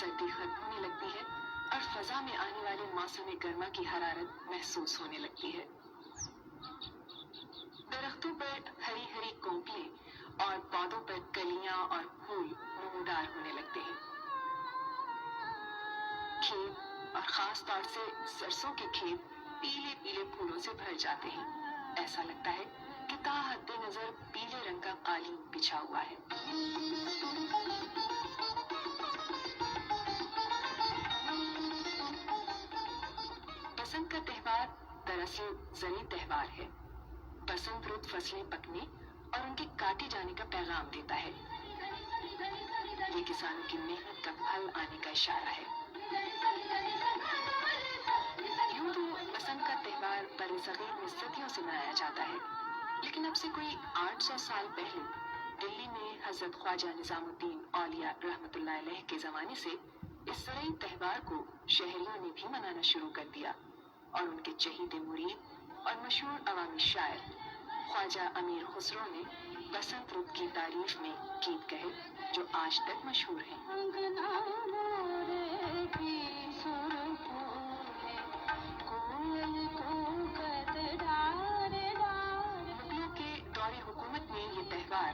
सर्दी खत्म होने लगती है और फजा में आने वाले मौसम गर्मा की हरारत महसूस होने लगती है। दरख्तों पर हरी हरी कोंपलें और पौधों पर कलियां और फूल नमूदार होने लगते हैं। खेत और खास तौर से सरसों के खेत पीले पीले फूलों से भर जाते हैं। ऐसा लगता है कि ताहद्दे नजर पीले रंग का कालीन बिछा हुआ है। बसंत का त्योहार दरअसल ज़री त्योहार है। बसंत रुत फसलें पकने और उनके काटे जाने का पैगाम देता है। ये किसानों की मेहनत का फल आने का इशारा है। यूं तो बसंत का त्योहार बरसगीर में सदियों से मनाया जाता है, लेकिन अब से कोई 800 साल पहले दिल्ली में हजरत ख्वाजा निजामुद्दीन औलिया रहमतुल्लाह अलैह के जमाने से इस ज़री त्योहार को शहरियों ने भी मनाना शुरू कर दिया और उनके चहीते मुरीद और मशहूर अवामी शायर ख्वाजा अमीर खुसरो ने बसंत रुत की तारीफ में गीत कहे जो आज तक मशहूर हैं। मुगलों के दौरे हुकूमत में ये त्योहार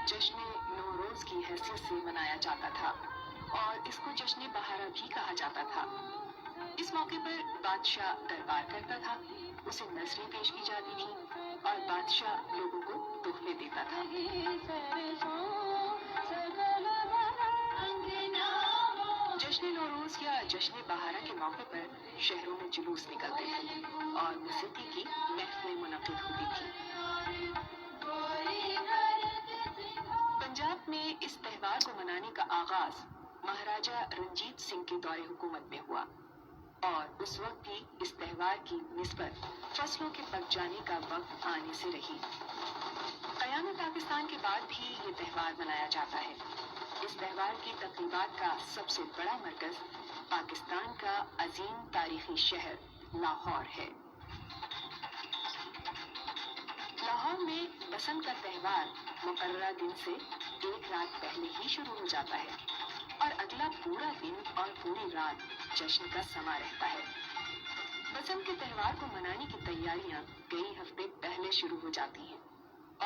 जश्न नौरोज की हैसियत से मनाया जाता था और इसको जश्न बहारा भी कहा जाता था। इस मौके पर बादशाह दरबार करता था, उसे नज़रें पेश की जाती थी और बादशाह लोगों को तोहफे देता था। जश्न नौरोज या जश्न बहारा के मौके पर शहरों में जुलूस निकलते थे और मौसीकी की महफिलें मुनक़िद होती थी। पंजाब में इस त्योहार को मनाने का आगाज महाराजा रंजीत सिंह के दौरे हुकूमत में हुआ और उस वक्त भी इस त्योहार की निस्बत फसलों के पक जाने का वक्त आने से रही। क़याम पाकिस्तान के बाद भी ये त्योहार मनाया जाता है। इस त्योहार की तक़रीबात का सबसे बड़ा मरकज पाकिस्तान का अजीम तारीखी शहर लाहौर है। लाहौर में बसंत का त्योहार मुकर्ररा दिन से एक रात पहले ही शुरू हो जाता है और अगला पूरा दिन और पूरी रात जश्न का समा रहता है। बसंत के त्योहार को मनाने की तैयारियां कई हफ्ते पहले शुरू हो जाती हैं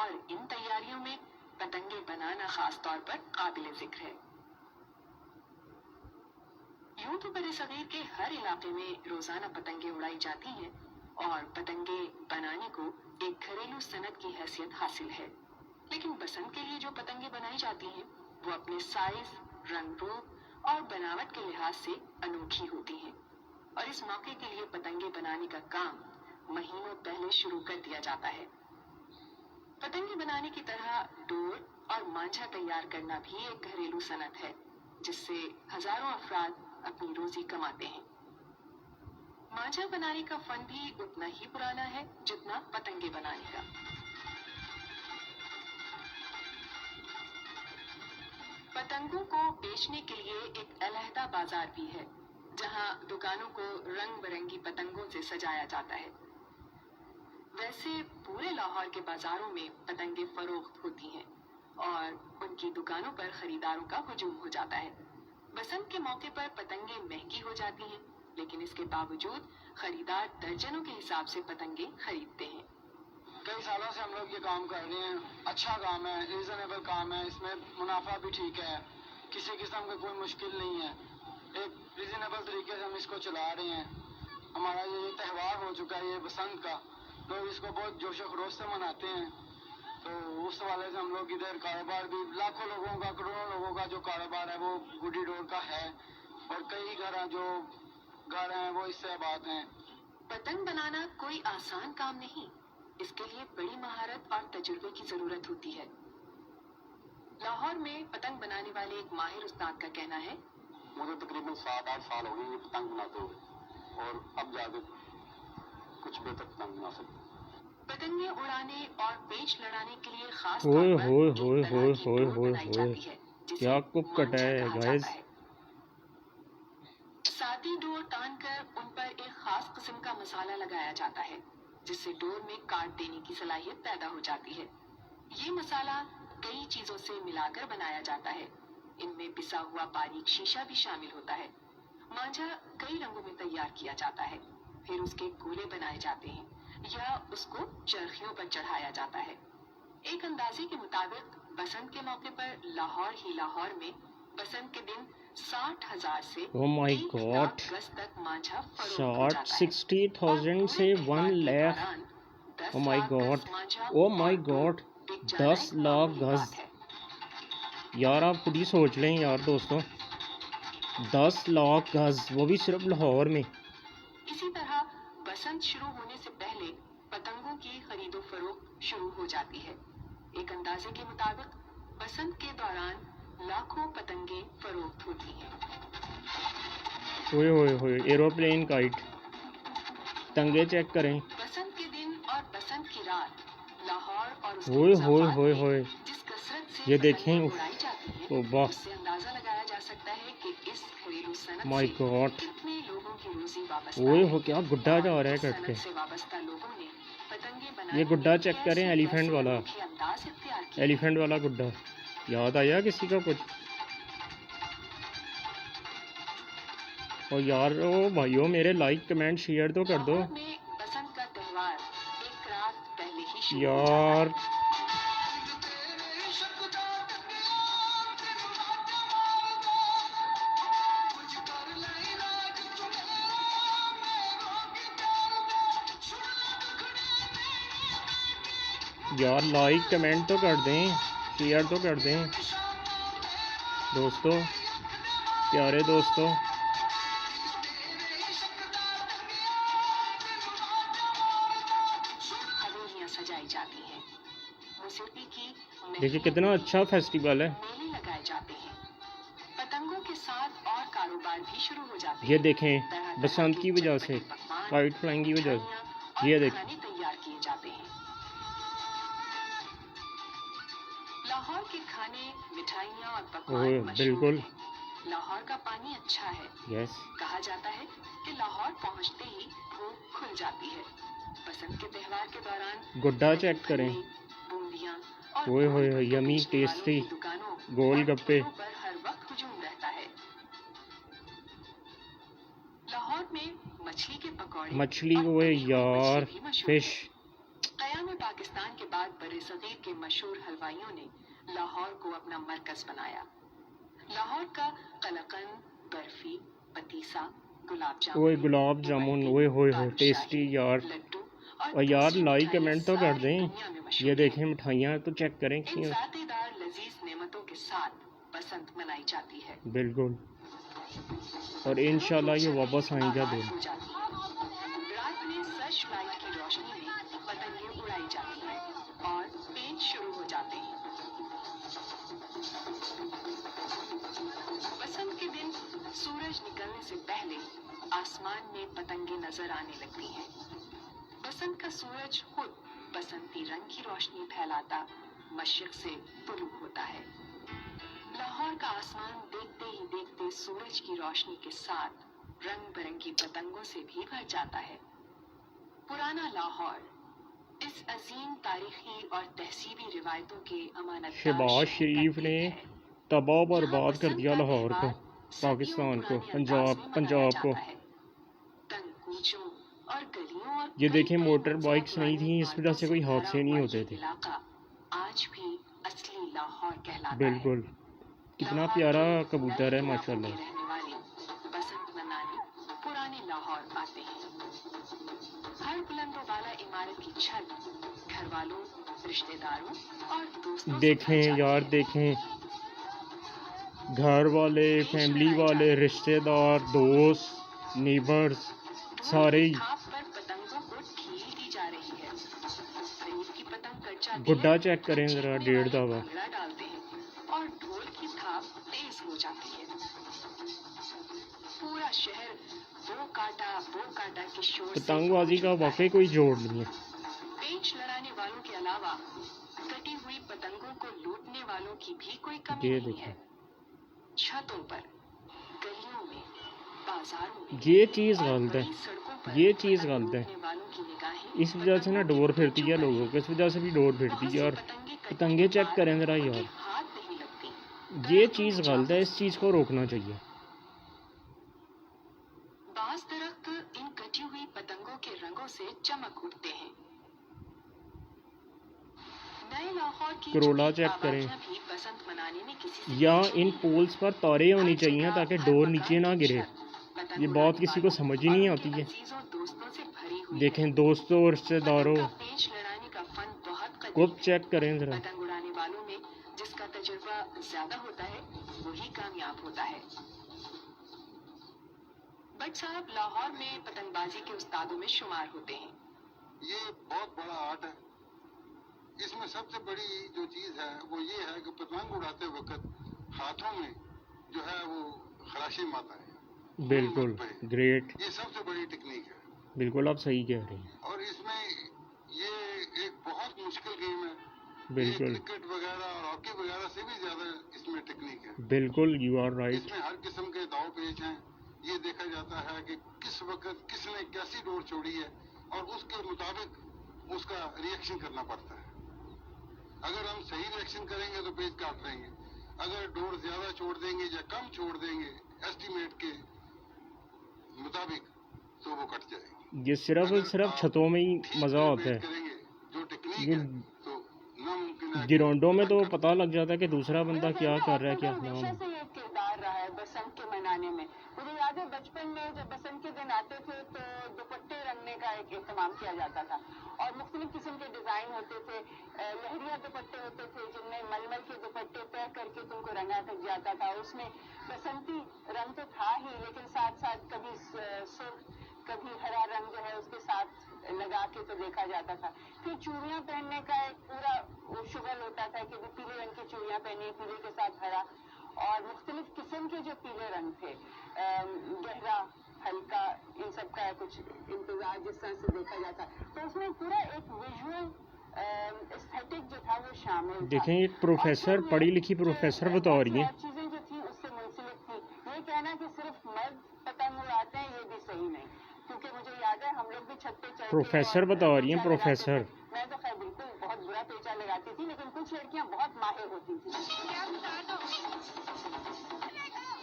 और इन तैयारियों में पतंगे बनाना खास तौर पर काबिल जिक्र है। यूं तो बरसगीर के हर इलाके में रोजाना पतंगे उड़ाई जाती हैं और पतंगे बनाने को एक घरेलू सनत की हैसियत हासिल है, लेकिन बसंत के लिए जो पतंगे बनाई जाती हैं वो अपने साइज, रंग रूप और बनावट के लिहाज से अनोखी होती हैं और इस मौके के लिए पतंगे बनाने का काम महीनों पहले शुरू कर दिया जाता है। पतंगे बनाने की तरह डोर और मांझा तैयार करना भी एक घरेलू सनत है जिससे हजारों अफराद अपनी रोजी कमाते हैं। मांझा बनाने का फन भी उतना ही पुराना है जितना पतंगे बनाने का। पतंगों को बेचने के लिए एक अलहदा बाजार भी है जहां दुकानों को रंग बिरंगी पतंगों से सजाया जाता है। वैसे पूरे लाहौर के बाजारों में पतंगे फरोख्त होती हैं और उनकी दुकानों पर खरीदारों का हुजूम हो जाता है। बसंत के मौके पर पतंगे महंगी हो जाती हैं, लेकिन इसके बावजूद खरीदार दर्जनों के हिसाब से पतंगे खरीदते हैं। कई सालों से हम लोग ये काम कर रहे हैं। अच्छा काम है, रीजनेबल काम है, इसमें मुनाफा भी ठीक है, किसी किस्म का कोई मुश्किल नहीं है। एक रीजनेबल तरीके से हम इसको चला रहे हैं। हमारा ये त्यौहार हो चुका है, ये बसंत का, लोग इसको बहुत जोश खरोश से मनाते हैं। तो उस हवाले से हम लोग इधर कारोबार भी लाखों लोगों का, करोड़ों लोगों का जो कारोबार है वो गुडी डोर का है और कई घर हैं वो इससे आबाद हैं। पतंग बनाना कोई आसान काम नहीं, इसके लिए बड़ी महारत और तजुर्बे की जरूरत होती है। लाहौर में पतंग बनाने वाले एक माहिर उस्ताद का कहना है, मुझे तकरीबन 7-8 साल हो गए ये पतंग बनाते हुए और अब जाके कुछ बेहतर पतंग बना सकते। पतंगे उड़ाने और पेच लड़ाने के लिए खास तौर पर एक तरह की डोर बनाई जाती है जिसे मांझा कहा जाता है। सादी डोर तान कर उन पर एक खास किस्म का मसाला लगाया जाता है जिससे डोर में काट देने की सलाहियत पैदा हो जाती है। ये मसाला कई चीजों से मिलाकर बनाया जाता है। इनमें पिसा हुआ बारीक शीशा भी शामिल होता है। मांझा कई रंगों में तैयार किया जाता है, फिर उसके गोले बनाए जाते हैं या उसको चरखियों पर चढ़ाया जाता है। एक अंदाजे के मुताबिक बसंत के मौके पर लाहौर ही लाहौर में बसंत के दिन 60,000 से ओ माय 1 गॉड, लाख गज तक मांझा फरोख्त हो शॉर्ट जाता है। 60,000 से 1 lakh. Oh my God, oh my God, 10 lakh गज। यार आप खुद ही सोच लें यार दोस्तों, 10 लाख गज, वो भी सिर्फ लाहौर में। इसी तरह बसंत शुरू होने से पहले पतंगों की खरीदो फरोख्त शुरू हो जाती है। एक अंदाजे के मुताबिक बसंत के दौरान लाखों पतंगे फरोख्त होती हैं। ओए होए होए, एरोप्लेन काइट, तंगे चेक करें। बसंत के दिन और बसंत की रात लाहौर और उसके ओए होए मुज़फ़्फ़रात होए में होए, जिस कसरत से ये पतंगे देखें, उड़ाई जाती हैं, ओ वाह, उससे अंदाजा लगाया जा सकता है कि इस घरेलू सनत माय से गॉड। कितने लोगों की रोजी वाबस्ता ओए है। हो, क्या गुड्डा जा रहा है इस कट सनत के। से वाबस्ता लोगों ने पतंगे ये बनाने गुड्डा में चेक करें, कैसे एलिफेंट कैसे वाला, अनोखे अंदाज इख्तियार किए हैं। एलिफेंट वाला गुड्डा। याद आया किसी का कुछ? और यार ओ भाइयों, मेरे लाइक कमेंट शेयर तो कर दो लाहौर में बसंत का त्योहार एक रात पहले ही शुरू हो यार। जाता है। यार लाइक कमेंट तो कर दें, शेयर तो कर दें दोस्तों, प्यारे दोस्तों। हवेलियां सजाई जाती हैं, मौसीकी की देखिए कितना अच्छा फेस्टिवल है। मेले लगाए जाते हैं, पतंगों के साथ और कारोबार भी शुरू हो जाते ये हैं। देखें, तरह-तरह बसंत के की वजह से, चटपटे पकवान, काइट फ्लाइंग की वजह से, मिठाइयाँ और ये देखें। खाने तैयार किए जाते हैं। लाहौर के खाने, मिठाइयाँ और पकवान ओह मशहूर बिल्कुल, हैं। लाहौर का पानी अच्छा है। यस। कहा जाता है कि लाहौर पहुंचते ही भूख खुल जाती है। बसंत के त्योहार के दौरान गुड्डा चेक करें। बूंदियाँ और ओए होए होए, गोलगप्पे यमी बेचने वालों टेस्टी की दुकानों गोलगप्पे। और ठेलों पर हर वक्त हुजूम रहता है। लाहौर में मछली के पकौड़े मछली, और ओए तली हुई यार, मछली भी मशहूर फिश। है। क़याम पाकिस्तान के बाद बर्र-ए-सग़ीर के मशहूर हलवाइयों ने लाहौर को अपना मरकज बनाया। लाहौर का कलाकंद, बर्फी, पतीसा, गुलाब जामुन, ओए गुलाब जामुन, ओए होए होए, टेस्टी यार। लड्डू और यार दूसरी लाइक मिठाइयाँ कमेंट तो कर सारी दें। दुनिया में मशहूर ये हैं। देखें मिठाइयाँ तो चेक करें इन कि जातेदार लजीज नेमतों के साथ बसंत मनाई जाती है। बिल्कुल, और इंशाल्लाह ये वापस आएंगे आगाज दिन। हो जाती है। रात में सर्च लाइट की रोशनी में पतंगे उड़ाई जाती हैं और पेंच शुरू हो जाते हैं। बसंत के दिन सूरज निकलने से पहले आसमान में पतंगे नजर आने लगती हैं। बसंत का सूरज खुद बसंती रंग की रोशनी फैलाता मशरिक से तुलू होता है। लाहौर का आसमान देखते ही देखते सूरज की रोशनी के साथ रंग बिरंगी पतंगों से भी भर जाता है। पुराना लाहौर इस अजीम तारीखी और तहसीबी रिवायतों के अमानतदार शहबाज शहर शरीफ का ने एक है। तबाह यहाँ बर्बाद कर बसंत दिया का लाहौर को, त्योहार पाकिस्तान को, सदियों पुराने अंदाज में मनाया पंजाब को। जाता है। तंग कूचों और गलियों और ये कई देखें, कई मोटर मंजिलों बाइक्स नहीं वाली थी, इस वजह से कोई इमारतों हादसे भरा नहीं हुआ होते ये थे। इलाका आज भी असली लाहौर कहलाता है। बिल्कुल, कितना लाहौर प्यारा के कबूतर है नए इलाकों माशाल्लाह। के रहने वाले बसंत मनाने पुराने लाहौर आते हैं। हर बुलंदोबाला इमारत की छत घर वालों, रिश्तेदारों और दोस्तों से भर देखें जाती यार, है। देखें घर वाले, फैमिली वाले, रिश्तेदार, दोस्त, नेबर्स, सारे ही। थाप पर पतंगों को ढील दी जा रही है। करीब की पतंग कट जाती गुड्डा है, चेक करें तो जरा, जीतने 1.5 वाले दफा। भंगड़ा डालते हैं और ढोल की थाप तेज हो जाती है। पूरा शहर वो काटा के शोर से पतंगबाजी का गूंज उठता वाकई है। कोई जोड़ नहीं है। पेंच लड़ाने वालों के अलावा कटी हुई पतंगों को लूटने वालों की भी कोई कमी ये नहीं देखें, है। छतों पर, गलियों में, बाजारों में ये चीज़ और गलत बड़ी है, सड़कों पर ये चीज़ पतंग गलत है। लूटने वालों की निगाहें इस वजह से ना पतंगों डोर के फिरती है पेंचों पर लोगों है। को, इस वजह से भी डोर फिरती बहुत है। सी और पतंगे कटने पतंगे के चेक बाद करें जरा उनके यार। हाथ नहीं लगती, ये चीज़ गलत है, इस चीज़ को रोकना चाहिए। बाज दरख्त इन कटी हुई पतंगों के रंगों से चमक उठते हैं। नए लाहौर की करोला छोटी चेक करें, आबादियां भी बसंत मनाने में किसी से या पीछे इन नहीं। पोल्स पर तारे होनी हर चाहिए जगह, ताकि हर डोर मकान नीचे ना की गिरे। छत पतंग ये उड़ाने बात किसी को वालों समझ ही और नहीं उनके आती है। अजीजों दोस्तों से भरी हुई है। देखें दोस्तों और पतंग रिश्तेदारों का पेच लड़ाने का फन बहुत को कदीम है। चेक करें ज़रा। पतंग उड़ाने वालों में जिसका तजुर्बा ज्यादा होता है वही कामयाब होता है। बट साहब लाहौर में पतंगबाजी के उस्तादों में शुमार होते हैं। ये बहुत बड़ा आर्ट है। इसमें सबसे बड़ी जो चीज है वो ये है कि पतंग उड़ाते वक्त हाथों में जो है वो खराशी माता है। बिल्कुल ग्रेट, ये सबसे बड़ी टेक्निक है। बिल्कुल आप सही कह रहे हैं। और इसमें ये एक बहुत मुश्किल गेम है। बिल्कुल ये क्रिकेट वगैरह और हॉकी वगैरह से भी ज्यादा इसमें टेक्निक है। बिल्कुल, यू आर राइट। इसमें हर किस्म के दाव पेच हैं। ये देखा जाता है कि किस वक्त किसने कैसी डोर छोड़ी है और उसके मुताबिक उसका रिएक्शन करना पड़ता है। अगर हम सही रिएक्शन करेंगे तो पेच काट लेंगे, अगर डोर ज्यादा छोड़ देंगे या कम छोड़ देंगे एस्टिमेट के मुताबिक तो वो कट जाएगी। ये सिर्फ छतों में ही मज़ा आता है। करेंगे जो टेक्निक ये है तो नामुमकिन है। गिरोंडों में तो पता लग जाता है कि दूसरा बंदा क्या कर रहा है, क्या नाम हमेशा है। से ये किरदार रहा है बसंत के मनाने में। मुझे याद है बचपन में जब बसंत के दिन आते थे तो दुपट्टे रंगने का एक एहतमाम किया जाता था और मुख्तलिफ किस्म के डिजाइन होते थे। लहरिया दुपट्टे होते थे जिनमें मलमल के दुपट्टे तय करके तुमको रंगा तक जाता था। उसमें बसंती रंग तो था ही, लेकिन साथ साथ कभी सुर्ख कभी हरा रंग जो है उसके साथ लगा के तो देखा जाता था। फिर चूड़ियां पहनने का एक पूरा शुगल होता था कि पीले रंग की चूड़ियां पहनी, पीले के साथ हरा, और मुख्तलिफ किस्म के जो पीले रंग थे, गहरा हल्का, इन सब का कुछ इंतजार जिस तरह से देखा जाता। तो उसमें पूरा एक विजुअल एस्थेटिक जो था वो शामिल था। देखें एक प्रोफेसर, पढ़ी लिखी प्रोफेसर बता रही है। चीजें जो थी उससे मुंसलिक थी। ये कहना कि सिर्फ मर्द पतंग उड़ाते हैं ये भी सही नहीं, क्योंकि मुझे याद है हम लोग भी छत पे चढ़ के प्रोफेसर बता रही हैं, प्रोफेसर। मैं तो खैर बिल्कुल बहुत बुरा पेचा लगाती थी, लेकिन कुछ लड़कियां बहुत माहिर होती थी।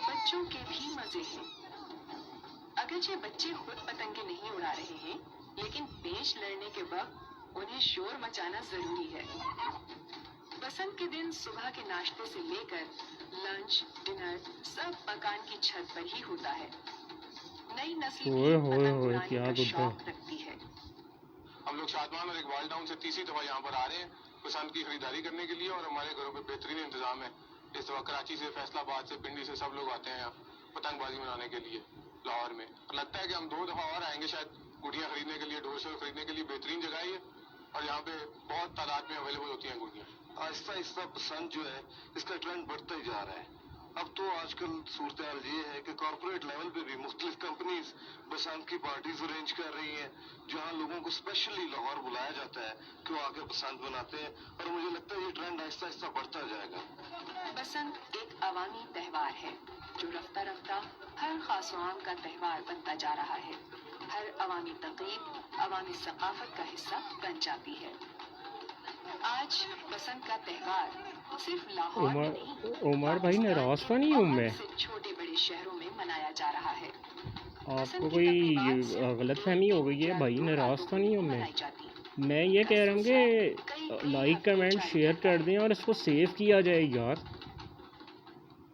बच्चों के भी मजे हैं। अगरचे बच्चे खुद पतंगे नहीं उड़ा रहे हैं, लेकिन पेच लड़ने के वक्त उन्हें शोर मचाना जरूरी है। बसंत के दिन सुबह के नाश्ते से लेकर लंच डिनर सब मकान की छत पर ही होता है। नई नस्ल ओए भी होए पतंग होए, उड़ाने क्या का गुड्डा। शौक रखती है। हम लोग शादमान और इकबाल टाउन से तीसरी दफा यहाँ पर आ रहे हैं बसंत की खरीदारी करने के लिए, और हमारे घरों पे बेहतरीन इंतजाम है। इस दफा कराची से, फैसलाबाद से, पिंडी से सब लोग आते हैं यहाँ पतंगबाजी मनाने के लिए लाहौर में। लगता है कि हम 2 दफा और आएंगे शायद गुड़ियाँ खरीदने के लिए, डोर शोर खरीदने के लिए। बेहतरीन जगह है ये, और यहाँ पे बहुत तादाद में अवेलेबल होती हैं गुड़ियाँ। आहिस्ता आहिस्ता पसंद जो है इसका ट्रेंड बढ़ता ही जा रहा है। अब तो आजकल सूरत हाल ये है कि कॉर्पोरेट लेवल पे भी मुख्तलिफ कंपनीज बसंत की पार्टीज अरेंज कर रही हैं, जहाँ लोगों को स्पेशली लाहौर बुलाया जाता है कि वो आके पसंद बनाते हैं। और मुझे लगता है ये ट्रेंड आहिस्ता आहिस्ता बढ़ता जाएगा। बसंत एक अवामी त्योहार है जो रफ्ता रफ्ता हर खास आम का त्योहार बनता जा रहा है। हर अवामी तक़रीब अवामी सकाफत का हिस्सा बन जाती है। आज बसंत का त्योहार सिर्फ लाहौर में नहीं, उमर भाई नाराज तो नहीं हूँ मैं, छोटे बड़े शहरों में मनाया जा रहा है। आपको कोई गलत फहमी हो गई है भाई, नाराज तो नहीं हूँ मैं ये कह रहा हूँ कि लाइक कमेंट शेयर कर दें और इसको सेव किया जाए यार,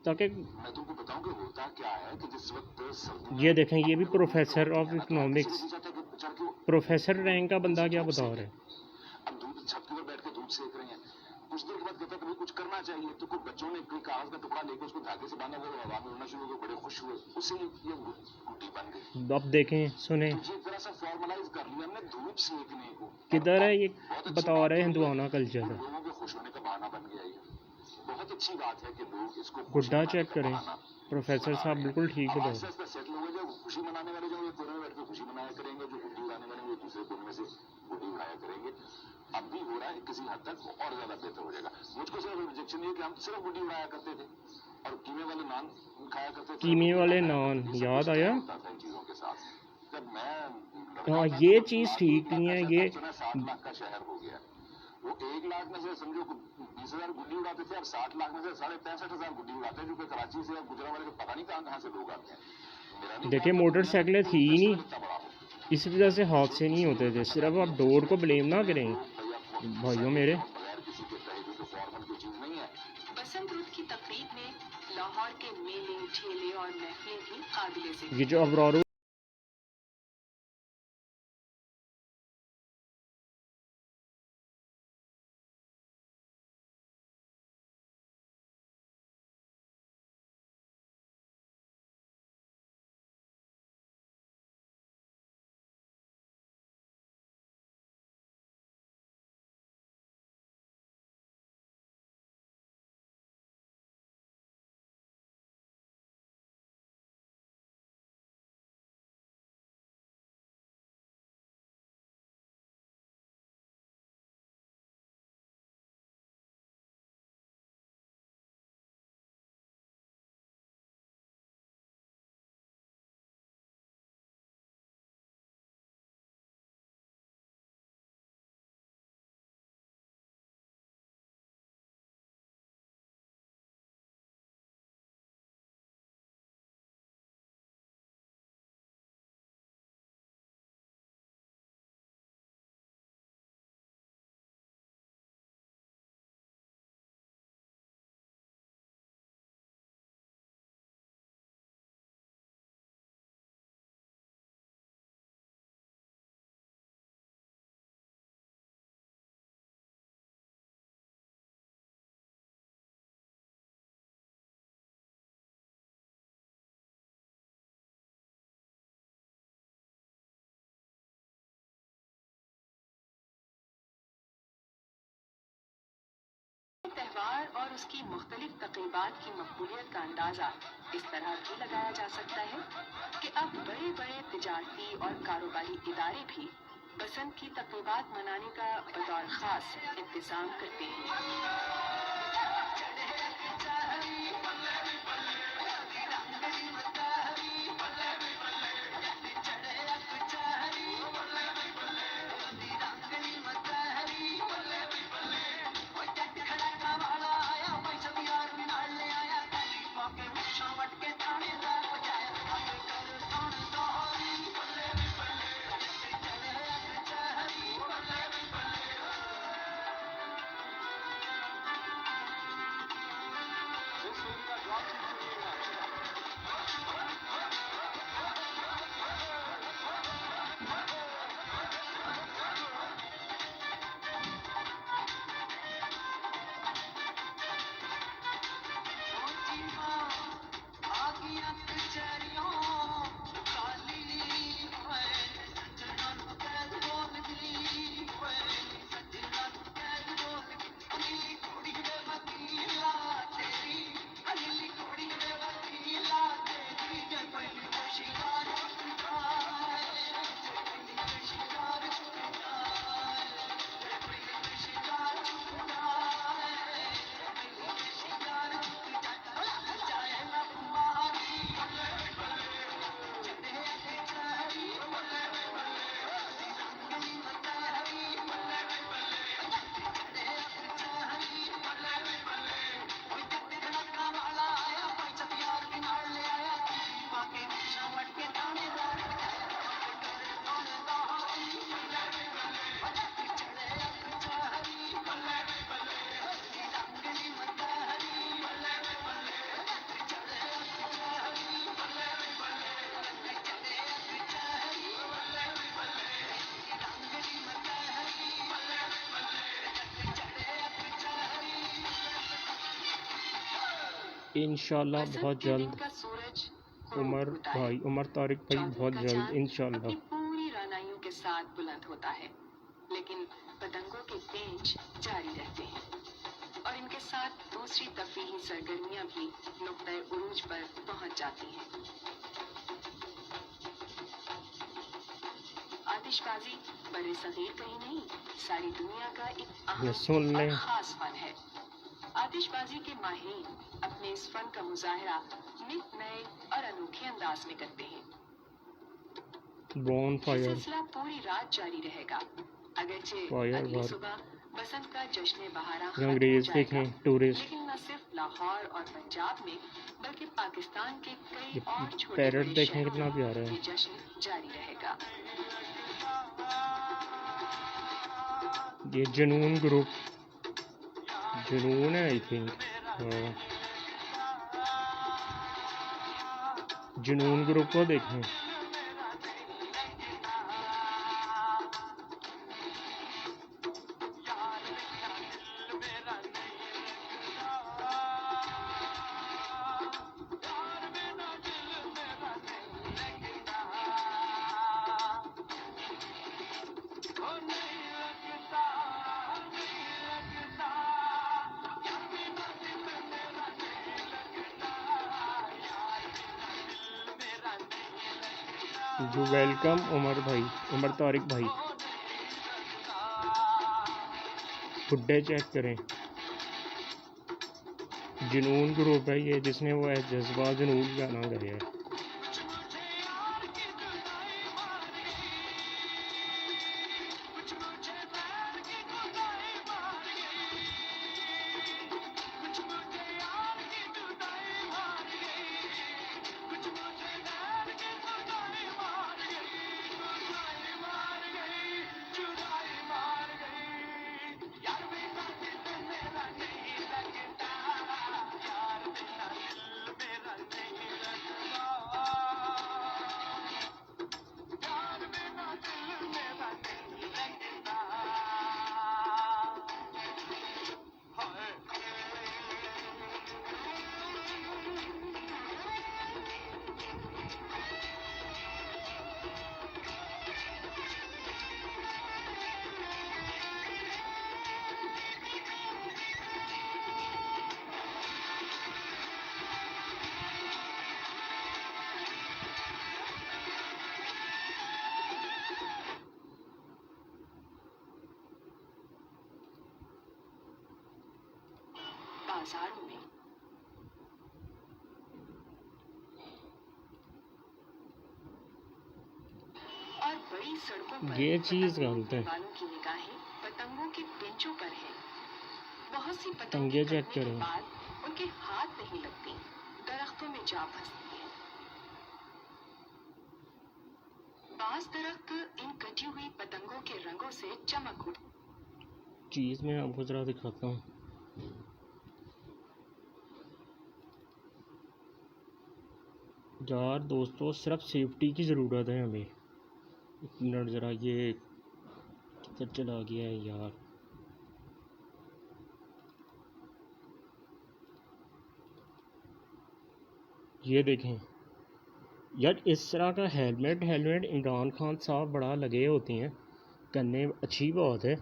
ताकि मैं तुमको बताऊं कि होता क्या है कि जिस वक्त ये देखें ये भी professor of economics, professor rank का बंदा क्या बता रहा है। अब दूध छत के ऊपर बैठ के दूध सेक रहे हैं, कुछ देर के बाद कहता है कि भाई कुछ करना चाहिए, तो कुछ बच्चों ने कोई कागज का टुकड़ा लेकर उसको धागे से बांधा, वो हवा में उड़ना शुरू हो गए, बड़े खुश हुए, उससे ये गुड्डी बन गई। अब देखें सुने तुझे एक तरह से फॉर्मलाइज कर लिया हमने धूप सेकने को। किधर है ये बता रहे हैं हिंदुआना कल्चर है। लोगों के खुश होने का बहाना बन गया ये। बहुत अच्छी बात है कि लोग इसको गुड्डा चेक करें, प्रोफेसर साहब बिल्कुल ठीक बता रहे हैं। सेटल हो गए, जो खुशी मनाने वाले जो एक कोने में बैठ के खुशी मनाया करेंगे, जो गुड्डी उड़ाने वाले वो दूसरे कोने में से गुड्डी उड़ाया करेंगे। अब भी हो रहा है, किसी हद तक और ज्यादा बेहतर हो जाएगा। मुझको सिर्फ रिजेक्शन ये कि हम सिर्फ गुड्डी उड़ाया करते थे और कीमे वाले नान खाया करते थे। कीमे वाले नान याद आया, इन चीजों के साथ जब मैं हाँ ये चीज़ ठीक नहीं है। ये 7 लाख का शहर हो गया, वो 1 लाख में से समझो 20,000 गुड्डी उड़ाते थे, अब 60 लाख में से 65,500 गुड्डी उड़ाते हैं, जो कि कराची से और गुजरांवाले के पता नहीं कहाँ से लोग आते हैं। देखिए मोटरसाइकिलें थी ही नहीं, इस वजह से हादसे नहीं होते थे। सिर्फ आप डोर को ब्लेम ना करें भाइयों मेरे। बसंत रुत की तकरीब में लाहौर के मेले, ठेले और महफिलें भी काबिले से ये जो अबरार त्यौहार और उसकी मुख्तलिफ तकरीबात की मकबूलियत का अंदाज़ा इस तरह भी लगाया जा सकता है कि अब बड़े बड़े तिजारती और कारोबारी इदारे भी बसंत की तकरीबात मनाने का बतौर ख़ास इंतज़ाम करते हैं। इंशाल्लाह बहुत जल्द उमर भाई, उमर तारिक भाई, बहुत जल्द इंशाल्लाह पूरी रानाइयों के साथ बुलंद होता है, लेकिन पतंगों के पेंच जारी रहते हैं और इनके साथ दूसरी तफरीही सरगर्मियां भी नुक्ते उरूज पर पहुंच जाती हैं। आतिशबाजी बड़े सगीर कहीं नहीं, सारी दुनिया का एक अहम और खास फन है। आतिशबाजी के माहिरीन अपने इस फन का मुजाहरा नित नए और अनोखे अंदाज में करते हैं। बॉन फायर सिलसिला पूरी रात जारी रहेगा, अगरचे फायर अगली सुबह बसंत का जश्न बहारा ये खत्म हो अंग्रेज जाएगा, देखें टूरिस्ट, लेकिन न सिर्फ लाहौर और पंजाब में बल्कि पाकिस्तान के कई ये और छोटे पैरट बड़े देखें शहरों कितना में प्यारा है। ये जश्न जारी रहेगा। ये जुनून ग्रुप, जुनून है आई थिंक, हाँ जुनून ग्रुप को देखें। जो वेलकम उमर भाई, उमर तारिक भाई, बुड्ढे चेक करें। जुनून ग्रुप है ये, जिसने वो है जज्बा जुनून गाना गाया है। बाजारों में और बड़ी सड़कों पर ये चीज़ पतंग गलत है। उड़ाने वालों की निगाहें पतंगों के पिंचों पर है। बहुत सी पतंगे पतंगे चेक कटने के करें। बाद उनके हाथ नहीं लगती, दरख्तों में जा फंसती हैं। बाज दरख्त इन कटी हुई पतंगों के रंगों से चमक उठ। चीज़ मैं आपको ज़रा दिखाता हूँ। यार दोस्तों, सिर्फ सेफ्टी की ज़रूरत है हमें। एक मिनट ज़रा, ये किधर चला गया है यार। ये देखें यार, इस तरह का हेलमेट इमरान खान साहब बड़ा लगे होते हैं करने, अच्छी बात है।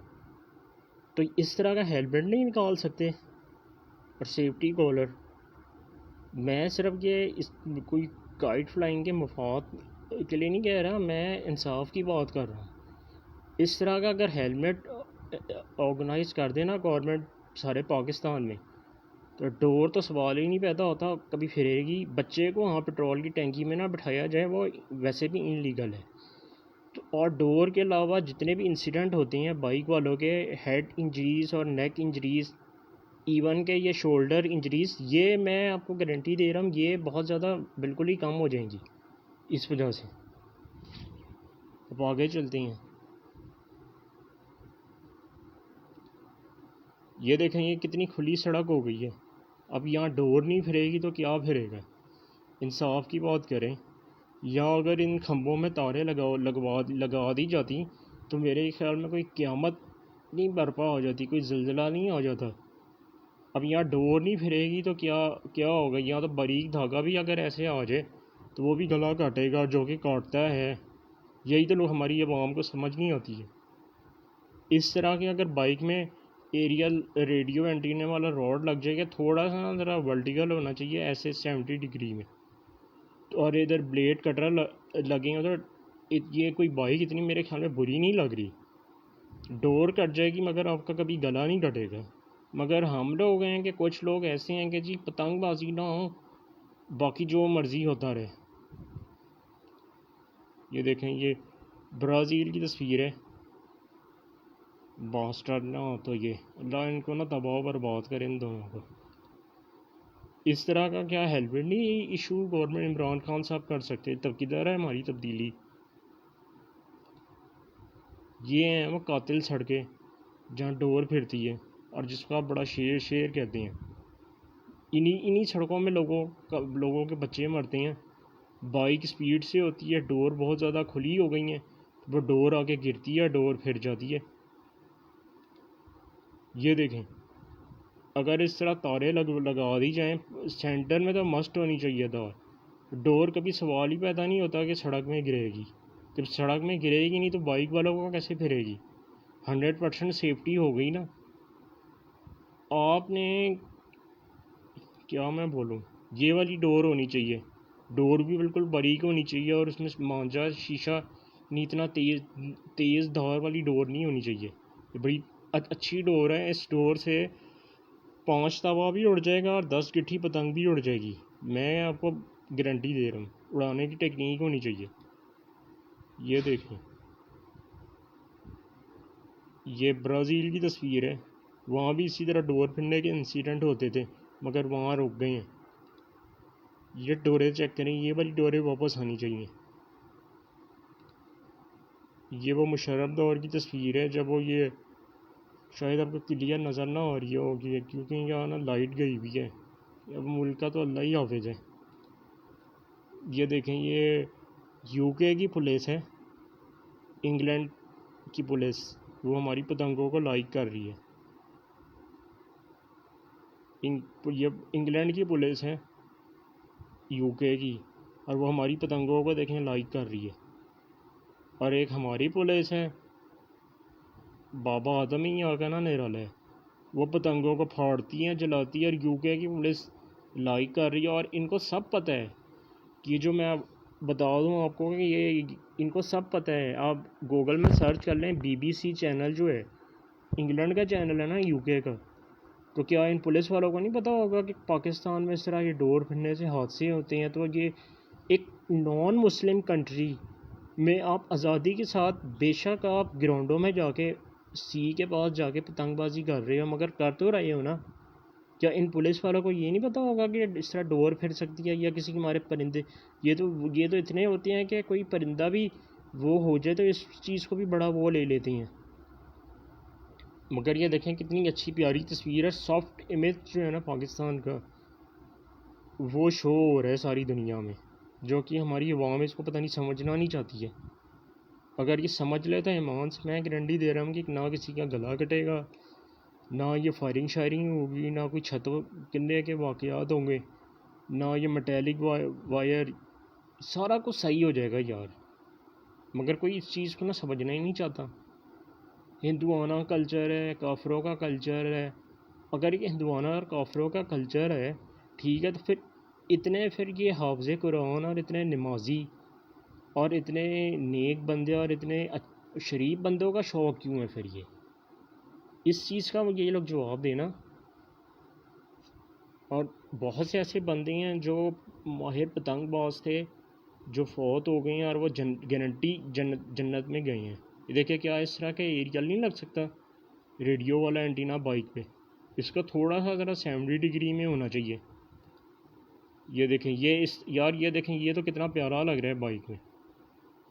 तो इस तरह का हेलमेट नहीं निकाल सकते और सेफ्टी कॉलर। मैं सिर्फ ये इस कोई काइट फ्लाइंग के मफाद के लिए नहीं कह रहा, मैं इंसाफ की बात कर रहा हूँ। इस तरह का अगर हेलमेट ऑर्गेनाइज कर देना गवर्नमेंट सारे पाकिस्तान में, तो डोर तो सवाल ही नहीं पैदा होता, कभी फिरेगी। बच्चे को वहाँ पेट्रोल की टैंकी में ना बिठाया जाए, वो वैसे भी इनलीगल है। तो और डोर के अलावा जितने भी इंसिडेंट होते हैं बाइक वालों के, हेड इंजरीज़ और नेक इंजरीज़, इवन के ये शोल्डर इंजरीज़, ये मैं आपको गारंटी दे रहा हूँ ये बहुत ज़्यादा बिल्कुल ही कम हो जाएंगी इस वजह से। अब आगे चलते हैं। ये देखें, ये कितनी खुली सड़क हो गई है। अब यहाँ डोर नहीं फिरेगी तो क्या फिरेगा? इंसाफ की बात करें। या अगर इन खंभों में तारे लगा दी जाती तो मेरे ख्याल में कोई क़यामत नहीं बर्पा हो जाती, कोई ज़िलज़ला नहीं आ जाता। अब यहाँ डोर नहीं फिरेगी तो क्या होगा? यहाँ तो बारीक धागा भी अगर ऐसे आ जाए तो वो भी गला काटेगा, जो कि काटता है। यही तो लोग, हमारी आवाम को समझ नहीं आती है। इस तरह के अगर बाइक में एरियल रेडियो एंटीना वाला रॉड लग जाएगा, थोड़ा सा ना ज़रा वर्टिकल होना चाहिए ऐसे 70 डिग्री में, और इधर ब्लेड कटर लगेंगे तो ये कोई बाइक इतनी मेरे ख्याल में बुरी नहीं लग रही। डोर कट जाएगी मगर आपका कभी गला नहीं कटेगा। मगर हम लोग हैं कि कुछ लोग ऐसे हैं कि जी पतंगबाजी ना हो, बाकी जो मर्ज़ी होता रहे। ये देखें, ये ब्राज़ील की तस्वीर है। बास्टर्ड ना तो ये अल्लाह इनको ना तबाह बर्बाद करे इन दोनों को। इस तरह का क्या हेल्मेट नहीं इशू गवर्नमेंट इमरान खान साहब कर सकते, तब किधर है हमारी तब्दीली। ये हैं वो कातिल सड़कें जहाँ डोर फिरती है और जिसको आप बड़ा शेर शेर कहते हैं। इन्हीं सड़कों में लोगों के बच्चे मरते हैं। बाइक स्पीड से होती है, डोर बहुत ज़्यादा खुली हो गई हैं, वो डोर आके गिरती है, डोर फिर जाती है। ये देखें, अगर इस तरह तारे लगा दी जाएं सेंटर में तो मस्ट होनी चाहिए डोर कभी सवाल ही पैदा नहीं होता कि सड़क में गिरेगी। जब सड़क में गिरेगी नहीं तो बाइक वालों को कैसे फिरेगी। 100% सेफ्टी हो गई ना। आपने क्या मैं बोलूँ, ये वाली डोर होनी चाहिए, डोर भी बिल्कुल बारीक होनी चाहिए और उसमें मांझा शीशा नहीं, इतना तेज़ धार वाली डोर नहीं होनी चाहिए। ये बड़ी अच्छी डोर है, इस डोर से 5 तवा भी उड़ जाएगा और 10 गिट्ठी पतंग भी उड़ जाएगी। मैं आपको गारंटी दे रहा हूँ, उड़ाने की टेक्निक होनी चाहिए। ये देखें, ये ब्राज़ील की तस्वीर है, वहाँ भी इसी तरह डोर फिरने के इंसिडेंट होते थे मगर वहाँ रुक गए हैं। ये डोरें चेक करें, ये वाली डोरें वापस आनी चाहिए। ये वो मुशर्रफ दौर की तस्वीर है जब वो ये शायद आपको क्लियर नज़र ना आ रही होगी क्योंकि यहाँ ना लाइट गई हुई है। अब मुल्क का तो अल्लाह ही हाफिज़ है। ये देखें, ये यूके की पुलिस है, इंग्लैंड की पुलिस, वो हमारी पतंगों को लाइक कर रही है। ये इंग्लैंड की पुलिस है यूके की, और वो हमारी पतंगों को देखें लाइक कर रही है। और एक हमारी पुलिस है, बाबा आदम ही आकर ना निराला है, वो पतंगों को फाड़ती हैं, जलाती है, और यूके की पुलिस लाइक कर रही है। और इनको सब पता है कि जो मैं बता दूं आपको कि ये इनको सब पता है। आप गूगल में सर्च कर लें, BBC चैनल जो है इंग्लैंड का चैनल है ना यूके का, तो क्या इन पुलिस वालों को नहीं पता होगा कि पाकिस्तान में इस तरह ये डोर फिरने से हादसे होते हैं। तो ये एक नॉन मुस्लिम कंट्री में आप आज़ादी के साथ बेशक आप ग्राउंडों में जाके सी के पास जाके पतंगबाजी कर रहे हो, मगर कर तो रहे हो ना। क्या इन पुलिस वालों को ये नहीं पता होगा कि इस तरह डोर फिर सकती है या किसी के हमारे परिंदे, ये तो इतने होते हैं कि कोई परिंदा भी वो हो जाए तो इस चीज़ को भी बड़ा वो ले लेते हैं। मगर ये देखें कितनी अच्छी प्यारी तस्वीर है, सॉफ्ट इमेज जो है ना पाकिस्तान का वो शो हो रहा है सारी दुनिया में, जो कि हमारी अवाम इसको पता नहीं समझना नहीं चाहती है। अगर ये समझ ले तो ईमान से मैं गारंटी दे रहा हूँ कि ना किसी का गला कटेगा, ना ये फायरिंग शायरिंग होगी, ना कोई छत गिरने के वाक़यात होंगे, ना ये मेटेलिक वायर, सारा कुछ सही हो जाएगा यार। मगर कोई इस चीज़ को ना समझना ही नहीं चाहता। हिंदुआना कल्चर है, काफरों का कल्चर है। अगर ये हिंदुआना और काफरों का कल्चर है ठीक है, तो फिर ये हाफ़िज़ कुरान और इतने नमाजी और इतने नेक बंदे और इतने शरीफ बंदों का शौक़ क्यों है फिर ये? इस चीज़ का मुझे ये लोग जवाब देना। और बहुत से ऐसे बंदे हैं जो माहिर पतंगबाज थे जो फौत हो गए हैं और वो गारंटी जन्नत में गए हैं। ये देखिए, क्या इस तरह का एरियल नहीं लग सकता रेडियो वाला एंटीना बाइक पे, इसका थोड़ा सा ज़रा 70 डिग्री में होना चाहिए। ये देखें, ये देखें, ये तो कितना प्यारा लग रहा है बाइक में।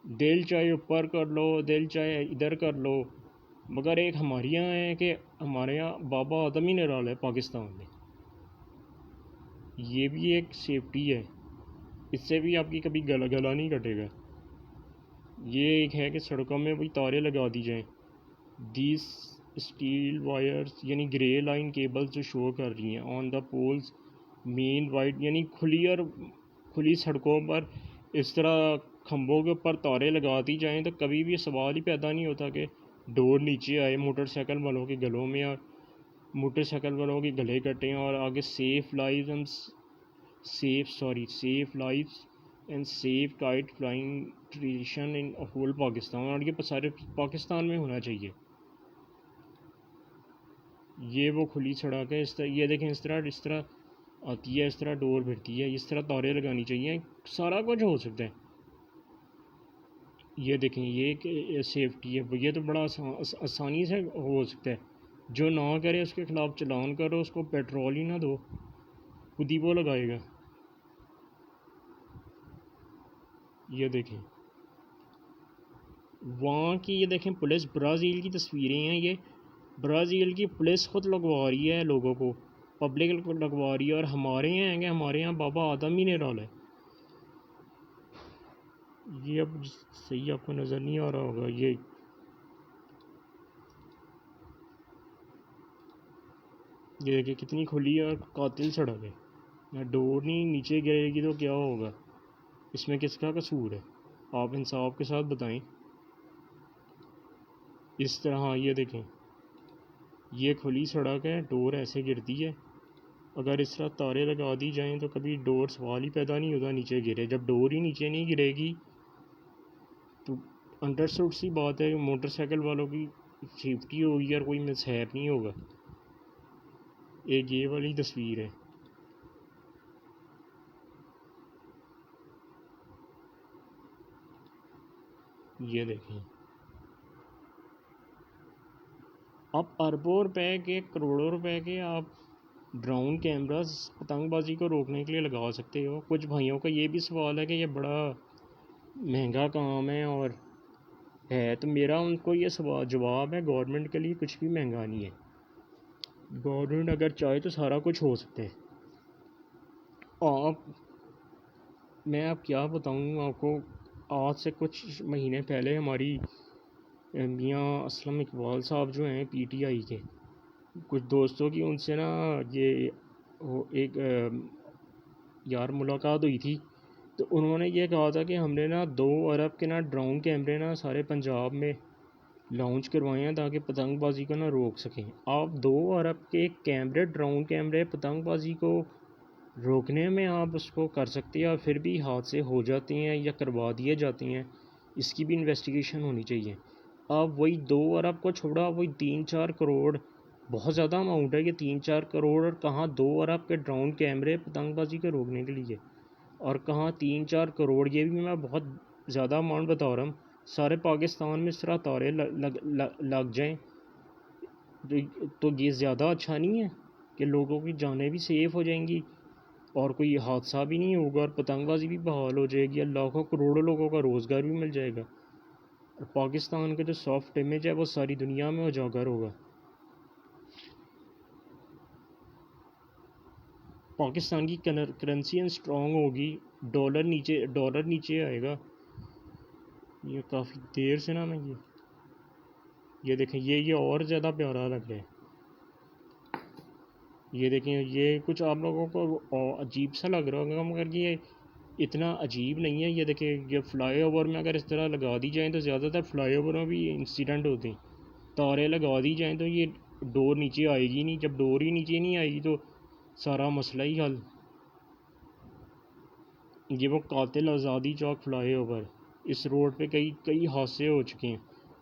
दिल चाहे ऊपर कर लो, दिल चाहे इधर कर लो, मगर एक हमारे यहाँ है कि हमारे यहाँ बाबा आदम ही निराला है पाकिस्तान में। ये भी एक सेफ्टी है, इससे भी आपकी कभी गला नहीं कटेगा। ये एक है कि सड़कों में वही तारे लगा दी जाएं। दीज स्टील वायर्स यानी ग्रे लाइन केबल्स जो शो कर रही हैं on the poles main wide, यानी खुली सड़कों पर इस तरह खंभों के ऊपर तारे लगा दी जाएँ तो कभी भी सवाल ही पैदा नहीं होता कि डोर नीचे आए मोटरसाइकिल वालों के गलों में और मोटरसाइकिल वालों के गले कटें और आगे safe life and safe kite flying tradition in whole Pakistan, और ये सारे पाकिस्तान में होना चाहिए। ये वो खुली सड़क है, इस तरह ये देखें, इस तरह आती है, इस तरह डोर फिरती है, इस तरह तारे लगानी चाहिए, सारा कुछ हो सकता है। ये देखें, ये एक सेफ्टी है, ये तो बड़ा आसानी से हो सकता है। जो ना करे उसके ख़िलाफ़ चलान करो, उसको पेट्रोल ही ना दो, खुद ही वो लगाएगा। ये देखें वहाँ की, ये देखें पुलिस, ब्राज़ील की तस्वीरें हैं ये। ब्राज़ील की पुलिस खुद लगवा रही है लोगों को, पब्लिक को लगवा रही है। और हमारे यहाँ आएंगे, हमारे यहाँ बाबा आदम ही नहीं डाला है। ये अब सही आपको नज़र नहीं आ रहा होगा, ये देखिए कितनी खुली है और कातिल सड़क है। ना डोर नहीं नीचे गिरेगी तो क्या होगा, इसमें किसका कसूर है? आप इंसाफ के साथ बताएं। इस तरह हाँ, ये देखें, ये खुली सड़क है, डोर ऐसे गिरती है। अगर इस तरह तारे लगा दी जाएं तो कभी डोर सवाल ही पैदा नहीं होता नीचे गिरे। जब डोर ही नीचे नहीं गिरेगी तो अंडरस्टूड सी बात है, मोटरसाइकिल वालों की सेफ्टी होगी और कोई मिसहैप नहीं होगा। एक ये वाली तस्वीर है। ये देखें, आप अरबों रुपए के, करोड़ों रुपए के आप ड्रोन कैमरास पतंगबाजी को रोकने के लिए लगा सकते हो। कुछ भाइयों का ये भी सवाल है कि ये बड़ा महंगा काम है और है, तो मेरा उनको ये सवाल जवाब है, गवर्नमेंट के लिए कुछ भी महंगा नहीं है। गवर्नमेंट अगर चाहे तो सारा कुछ हो सकता है। मैं अब क्या बताऊँ आपको, आज से कुछ महीने पहले हमारी मियाँ असलम इकबाल साहब जो हैं पीटीआई के, कुछ दोस्तों की उनसे ना ये एक यार मुलाकात हुई थी। तो उन्होंने ये कहा था कि हमने ना 2 अरब के ना ड्रोन कैमरे ना सारे पंजाब में लॉन्च करवाए हैं ताकि पतंगबाजी को ना रोक सकें। आप 2 अरब के कैमरे, ड्रोन कैमरे, पतंगबाजी को रोकने में आप उसको कर सकते हैं और फिर भी हादसे हो जाते हैं या करवा दिए जाते हैं। इसकी भी इन्वेस्टिगेशन होनी चाहिए। आप वही 2 अरब को छोड़ा, वही 3-4 करोड़, बहुत ज़्यादा अमाउंट है कि 3-4 करोड़, और कहाँ 2 अरब के ड्रोन कैमरे पतंगबाजी को रोकने के लिए, और कहाँ 3-4 करोड़। ये भी मैं बहुत ज़्यादा अमाउंट बता रहा हूँ। सारे पाकिस्तान में इस तरह तारे लग जाएँ तो ये ज़्यादा अच्छा नहीं है कि लोगों की जानें भी सेफ़ हो जाएंगी और कोई हादसा भी नहीं होगा और पतंगबाजी भी बहाल हो जाएगी और लाखों करोड़ों लोगों का रोज़गार भी मिल जाएगा। और पाकिस्तान का जो सॉफ्ट इमेज है वो सारी दुनिया में उजागर होगा। पाकिस्तान की करेंसी स्ट्रॉन्ग होगी, डॉलर नीचे आएगा। ये काफ़ी देर से ना मैं ये देखें, ये और ज़्यादा प्यारा लग रहा है। ये देखें, ये कुछ आप लोगों को अजीब सा लग रहा होगा मगर ये इतना अजीब नहीं है। ये देखें, ये फ्लाई ओवर में अगर इस तरह लगा दी जाए तो ज़्यादातर फ्लाई ओवर में भी इंसिडेंट होते हैं। तारे लगा दी जाएँ तो ये डोर नीचे आएगी नहीं। जब डोर ही नीचे नहीं आएगी तो सारा मसला ही हल। ये वो कातिल आज़ादी चौक फ्लाई ओवर, इस रोड पे कई हादसे हो चुके हैं।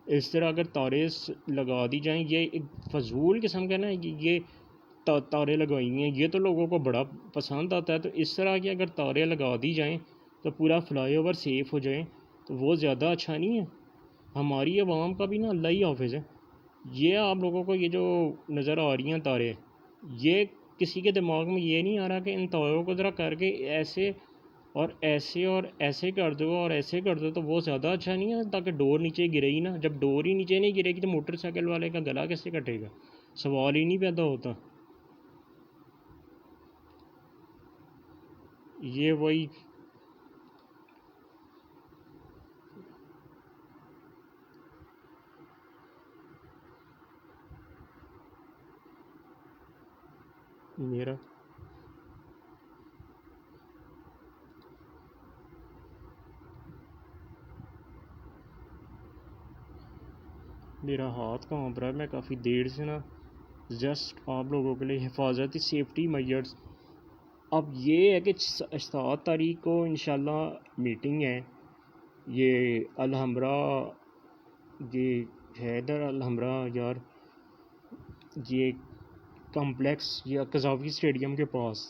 इस तरह अगर तारे लगा दी जाएँ, ये एक फजूल किस्म का ना ये तारे लगाई हैं, ये तो लोगों को बड़ा पसंद आता है। तो इस तरह की अगर तारे लगा दी जाएँ तो पूरा फ्लाई ओवर सेफ़ हो जाए तो वो ज़्यादा अच्छा नहीं है। हमारी आवाम का भी ना अल्लाह ही हाफिज़ है। ये आप लोगों को ये जो नज़र आ रही हैं तारे, ये किसी के दिमाग में ये नहीं आ रहा कि इन तारों को ज़रा करके ऐसे और ऐसे और ऐसे कर दो और ऐसे कर दो तो वो ज़्यादा अच्छा नहीं है, ताकि डोर नीचे गिरे ही ना। जब डोर ही नीचे नहीं गिरेगी तो मोटरसाइकिल वाले का गला कैसे कटेगा, सवाल ही नहीं पैदा होता। ये वही मेरा हाथ कांप रहा है। मैं काफ़ी देर से ना जस्ट आप लोगों के लिए हिफाजती सेफ्टी मेजर्स। अब ये है कि 7 तारीख को इंशाल्लाह मीटिंग है। ये अलहम्रा, ये है इधर अलहम्रा यार, ये कॉम्प्लेक्स, ये कज़ावी स्टेडियम के पास।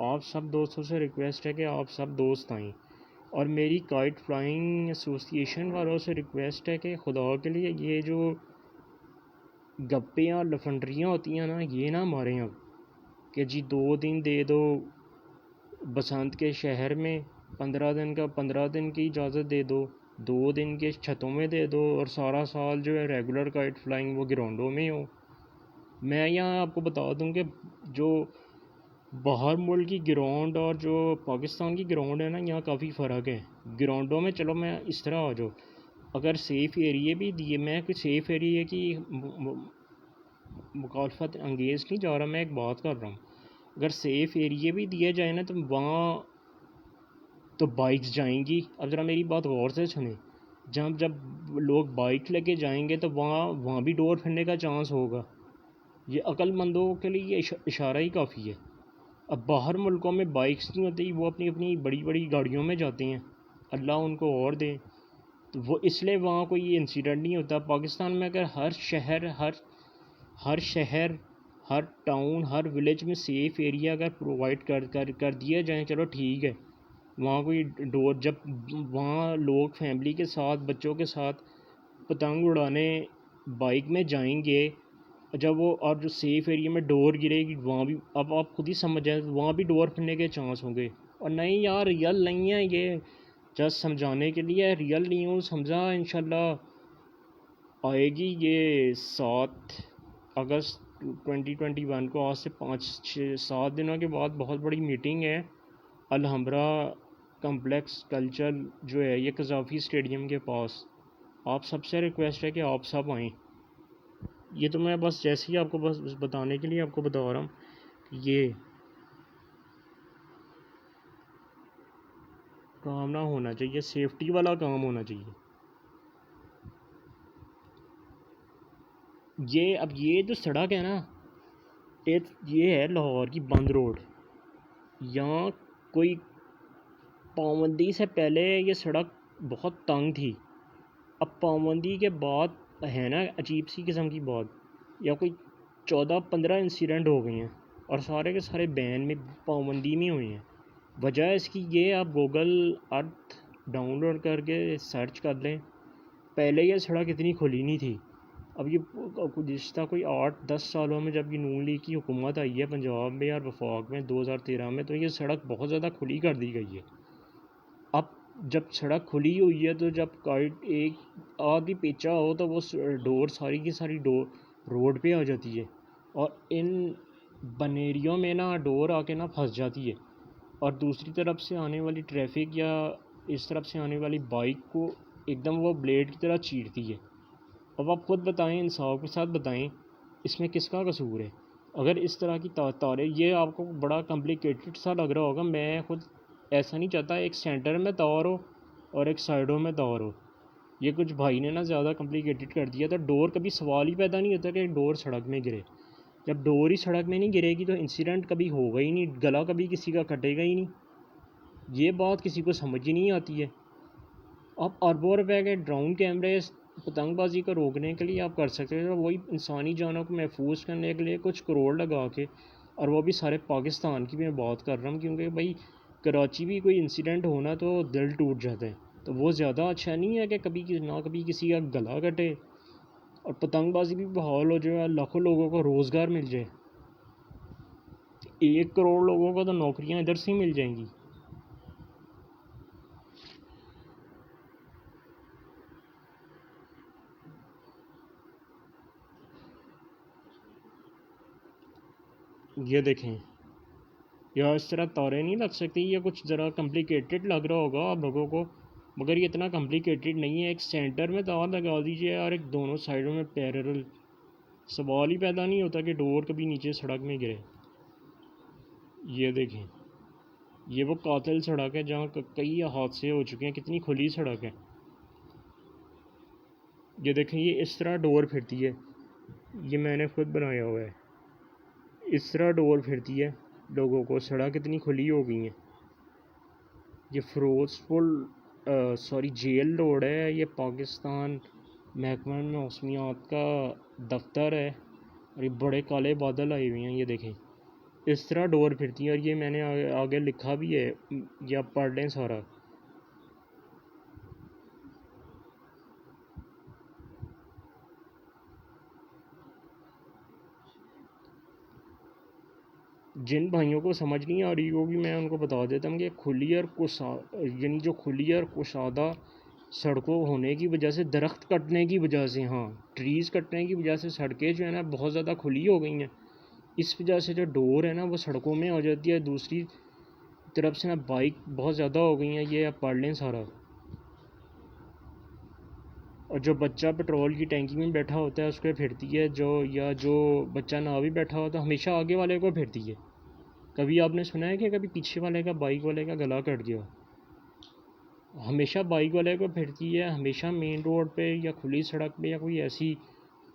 आप सब दोस्तों से रिक्वेस्ट है कि आप सब दोस्त आएँ। और मेरी काइट फ्लाइंग एसोसिएशन वालों से रिक्वेस्ट है कि खुदा के लिए ये जो गप्पे और लफंडरियाँ होती हैं ना, ये ना मारें अब कि जी 2 दिन दे दो बसंत के शहर में, 15 दिन की इजाज़त दे दो, 2 दिन के छतों में दे दो, और सारा साल जो है रेगुलर काइट फ्लाइंग वो ग्राउंडों में हो। मैं यहाँ आपको बता दूँ कि जो बाहर मुल्क की ग्राउंड और जो पाकिस्तान की ग्राउंड है ना, यहाँ काफ़ी फ़र्क है। ग्राउंडों में चलो मैं इस तरह आ जाओ, अगर सेफ़ एरिए भी दिए, मैं कोई सेफ़ एरिए की मुखालफत अंगेज़ नहीं जा रहा, मैं एक बात कर रहा हूँ, अगर सेफ़ एरिए भी दिए जाए ना तो वहाँ तो बाइक्स जाएंगी। अब ज़रा मेरी बात गौर से सुने, जब लोग बाइक लेके जाएंगे तो वहाँ भी डोर फिरने का चांस होगा। ये अक्लमंदों के लिए ये इशारा ही काफ़ी है। अब बाहर मुल्कों में बाइक्स नहीं होती, वो अपनी अपनी बड़ी बड़ी गाड़ियों में जाते हैं, अल्लाह उनको और दे, तो वो इसलिए वहाँ कोई इंसिडेंट नहीं होता। पाकिस्तान में अगर हर शहर हर टाउन हर विलेज में सेफ़ एरिया अगर प्रोवाइड कर दिया जाए, चलो ठीक है, वहाँ कोई डोर, जब वहाँ लोग फैमिली के साथ बच्चों के साथ पतंग उड़ाने बाइक में जाएंगे, जब वो और जो सेफ़ एरिया में डोर गिरेगी वहाँ भी, अब आप खुद ही समझ जाए, वहाँ भी डोर फिरने के चांस होंगे। और नहीं यार, रियल नहीं है ये, जस्ट समझाने के लिए, रियल नहीं हूँ, समझा। इंशाल्लाह आएगी ये 7 अगस्त 2021 को, आज से 5-6-7 दिनों के बाद बहुत बड़ी मीटिंग है अलहम्बरा कम्प्लेक्स कल्चर जो है ये कज़ाफ़ी स्टेडियम के पास। आप सबसे रिक्वेस्ट है कि आप सब आएँ। ये तो मैं बस जैसे ही आपको बस बताने के लिए आपको बता रहा हूँ कि ये काम ना होना चाहिए, सेफ्टी वाला काम होना चाहिए। अब ये जो सड़क है ना, ये है लाहौर की बंद रोड। यहाँ कोई पाबंदी से पहले ये सड़क बहुत तंग थी, अब पाबंदी के बाद है ना अजीब सी किस्म की बात, या कोई 14-15 इंसिडेंट हो गए हैं और सारे के सारे बैन में पाबंदी में हुए हैं। वजह इसकी ये, आप गूगल अर्थ डाउनलोड करके सर्च कर लें, पहले ये सड़क इतनी खुली नहीं थी। अब ये गुज़िश्ता कोई 8-10 सालों में जब ये नून लीग की हुकूमत आई है पंजाब में और वफाक में 2013 में, तो ये सड़क बहुत ज़्यादा खुली कर दी गई है। अब जब सड़क खुली हुई है तो जब काइट एक आधी पेचा हो तो वो डोर सारी की सारी डोर रोड पे आ जाती है, और इन बनेरियों में ना डोर आके ना फंस जाती है, और दूसरी तरफ से आने वाली ट्रैफिक या इस तरफ से आने वाली बाइक को एकदम वो ब्लेड की तरह चीरती है। अब आप खुद बताएं, इंसाफ के साथ बताएं, इसमें किसका कसूर है? अगर इस तरह की तारें, ये आपको बड़ा कॉम्प्लिकेटेड सा लग रहा होगा, मैं खुद ऐसा नहीं चाहता एक सेंटर में तार हो और एक साइडों में तार हो। ये कुछ भाई ने ना ज़्यादा कॉम्प्लिकेटेड कर दिया था। डोर कभी सवाल ही पैदा नहीं होता कि डोर सड़क में गिरे। जब डोर ही सड़क में नहीं गिरेगी तो इंसिडेंट कभी होगा ही नहीं, गला कभी किसी का कटेगा ही नहीं। ये बात किसी को समझ ही नहीं आती है। आप अरबों रुपए के ड्रोन कैमरे पतंगबाजी को रोकने के लिए आप कर सकते हो, वही इंसानी जानों को महफूज करने के लिए कुछ करोड़ लगा के, और वो भी सारे पाकिस्तान की मैं बात कर रहा हूँ, क्योंकि भाई कराची भी कोई इंसिडेंट होना तो दिल टूट जाता है। तो वो ज़्यादा अच्छा नहीं है कि कभी किसी का गला कटे और पतंगबाजी भी बहाल हो जाए, लाखों लोगों को रोज़गार मिल जाए। 1 करोड़ लोगों को तो नौकरियाँ इधर से ही मिल जाएंगी। ये देखें, या इस तरह तारें नहीं लग सकती, ये कुछ ज़रा कॉम्प्लिकेटेड लग रहा होगा आप लोगों को, मगर ये इतना कॉम्प्लिकेटेड नहीं है। एक सेंटर में तार लगा दीजिए और एक दोनों साइडों में पैरेलल, सवाल ही पैदा नहीं होता कि डोर कभी नीचे सड़क में गिरे। ये देखें, ये वो कातिल सड़क है जहाँ कई हादसे हो चुके हैं, कितनी खुली सड़क है। ये देखें, ये इस तरह डोर फिरती है, ये मैंने खुद बनाया हुआ है, इस तरह डोर फिरती है लोगों को, सड़क इतनी खुली हो गई है। ये फिरोजपुर जेल रोड है, ये पाकिस्तान महकमा मौसमियात का दफ्तर है, और ये बड़े काले बादल आए हुए हैं। ये देखें, इस तरह डोर फिरती है, और ये मैंने आगे लिखा भी है, या पढ़ लें सारा। जिन भाइयों को समझ नहीं आ रही होगी मैं उनको बता देता हूँ कि खुली और यानी जो खुली और कुशादा सड़कों होने की वजह से, दरख्त कटने की वजह से, हाँ ट्रीज़ कटने की वजह से सड़कें जो है ना बहुत ज़्यादा खुली हो गई हैं। इस वजह से जो डोर है ना वो सड़कों में हो जाती है। दूसरी तरफ से ना बाइक बहुत ज़्यादा हो गई हैं, ये आप पढ़ लें सारा। और जो बच्चा पेट्रोल की टैंकी में बैठा होता है उसको फिरती है, जो बच्चा ना भी बैठा होता है हमेशा आगे वाले को फिरती है। कभी आपने सुना है कि कभी पीछे वाले का, बाइक वाले का गला कट गया? हमेशा बाइक वाले को फिरती है। हमेशा मेन रोड पे या खुली सड़क पे या कोई ऐसी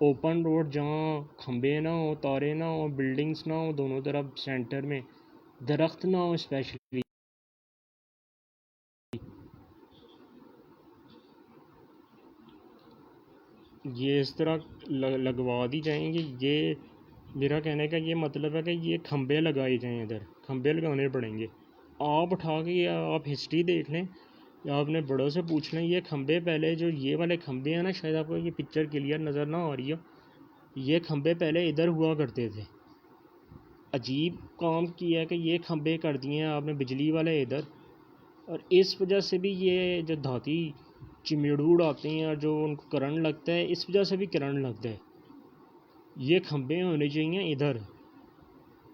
ओपन रोड जहाँ खंबे ना हो, तारे ना हो, बिल्डिंग्स ना हो, दोनों तरफ सेंटर में दरख्त ना हो स्पेशली, ये इस तरह लगवा दी जाएंगी। ये मेरा कहने का ये मतलब है कि ये खंबे लगाए जाएं, इधर खंबे लगाने पड़ेंगे। आप उठा के या आप हिस्ट्री देख लें या आपने बड़ों से पूछ लें, ये खंबे पहले जो ये वाले खंबे हैं ना, शायद आपको ये पिक्चर क्लियर नज़र ना आ रही हो, ये खंबे पहले इधर हुआ करते थे। अजीब काम किया है कि ये खंबे कर दिए हैं आपने बिजली वाले इधर, और इस वजह से भी ये जो धाती चिमेड़ू उड़ाते हैं और जो उनको करंट लगता है, इस वजह से भी करंट लगता है। ये खंबे होने चाहिए इधर,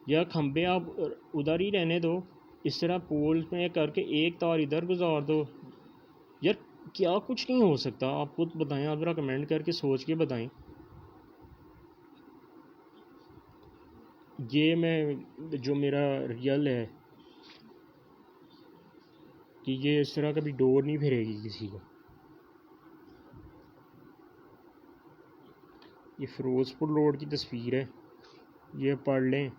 या खंबे आप उधर ही रहने दो, इस तरह पोल में करके एक तार इधर गुजार दो। यार क्या कुछ नहीं हो सकता, आप खुद बताएं, आप ज़रा कमेंट करके सोच के बताएं। ये मैं जो मेरा रियल है कि ये इस तरह कभी डोर नहीं फिरेगी किसी को। ये फिरोजपुर रोड की तस्वीर है, ये पढ़ लें।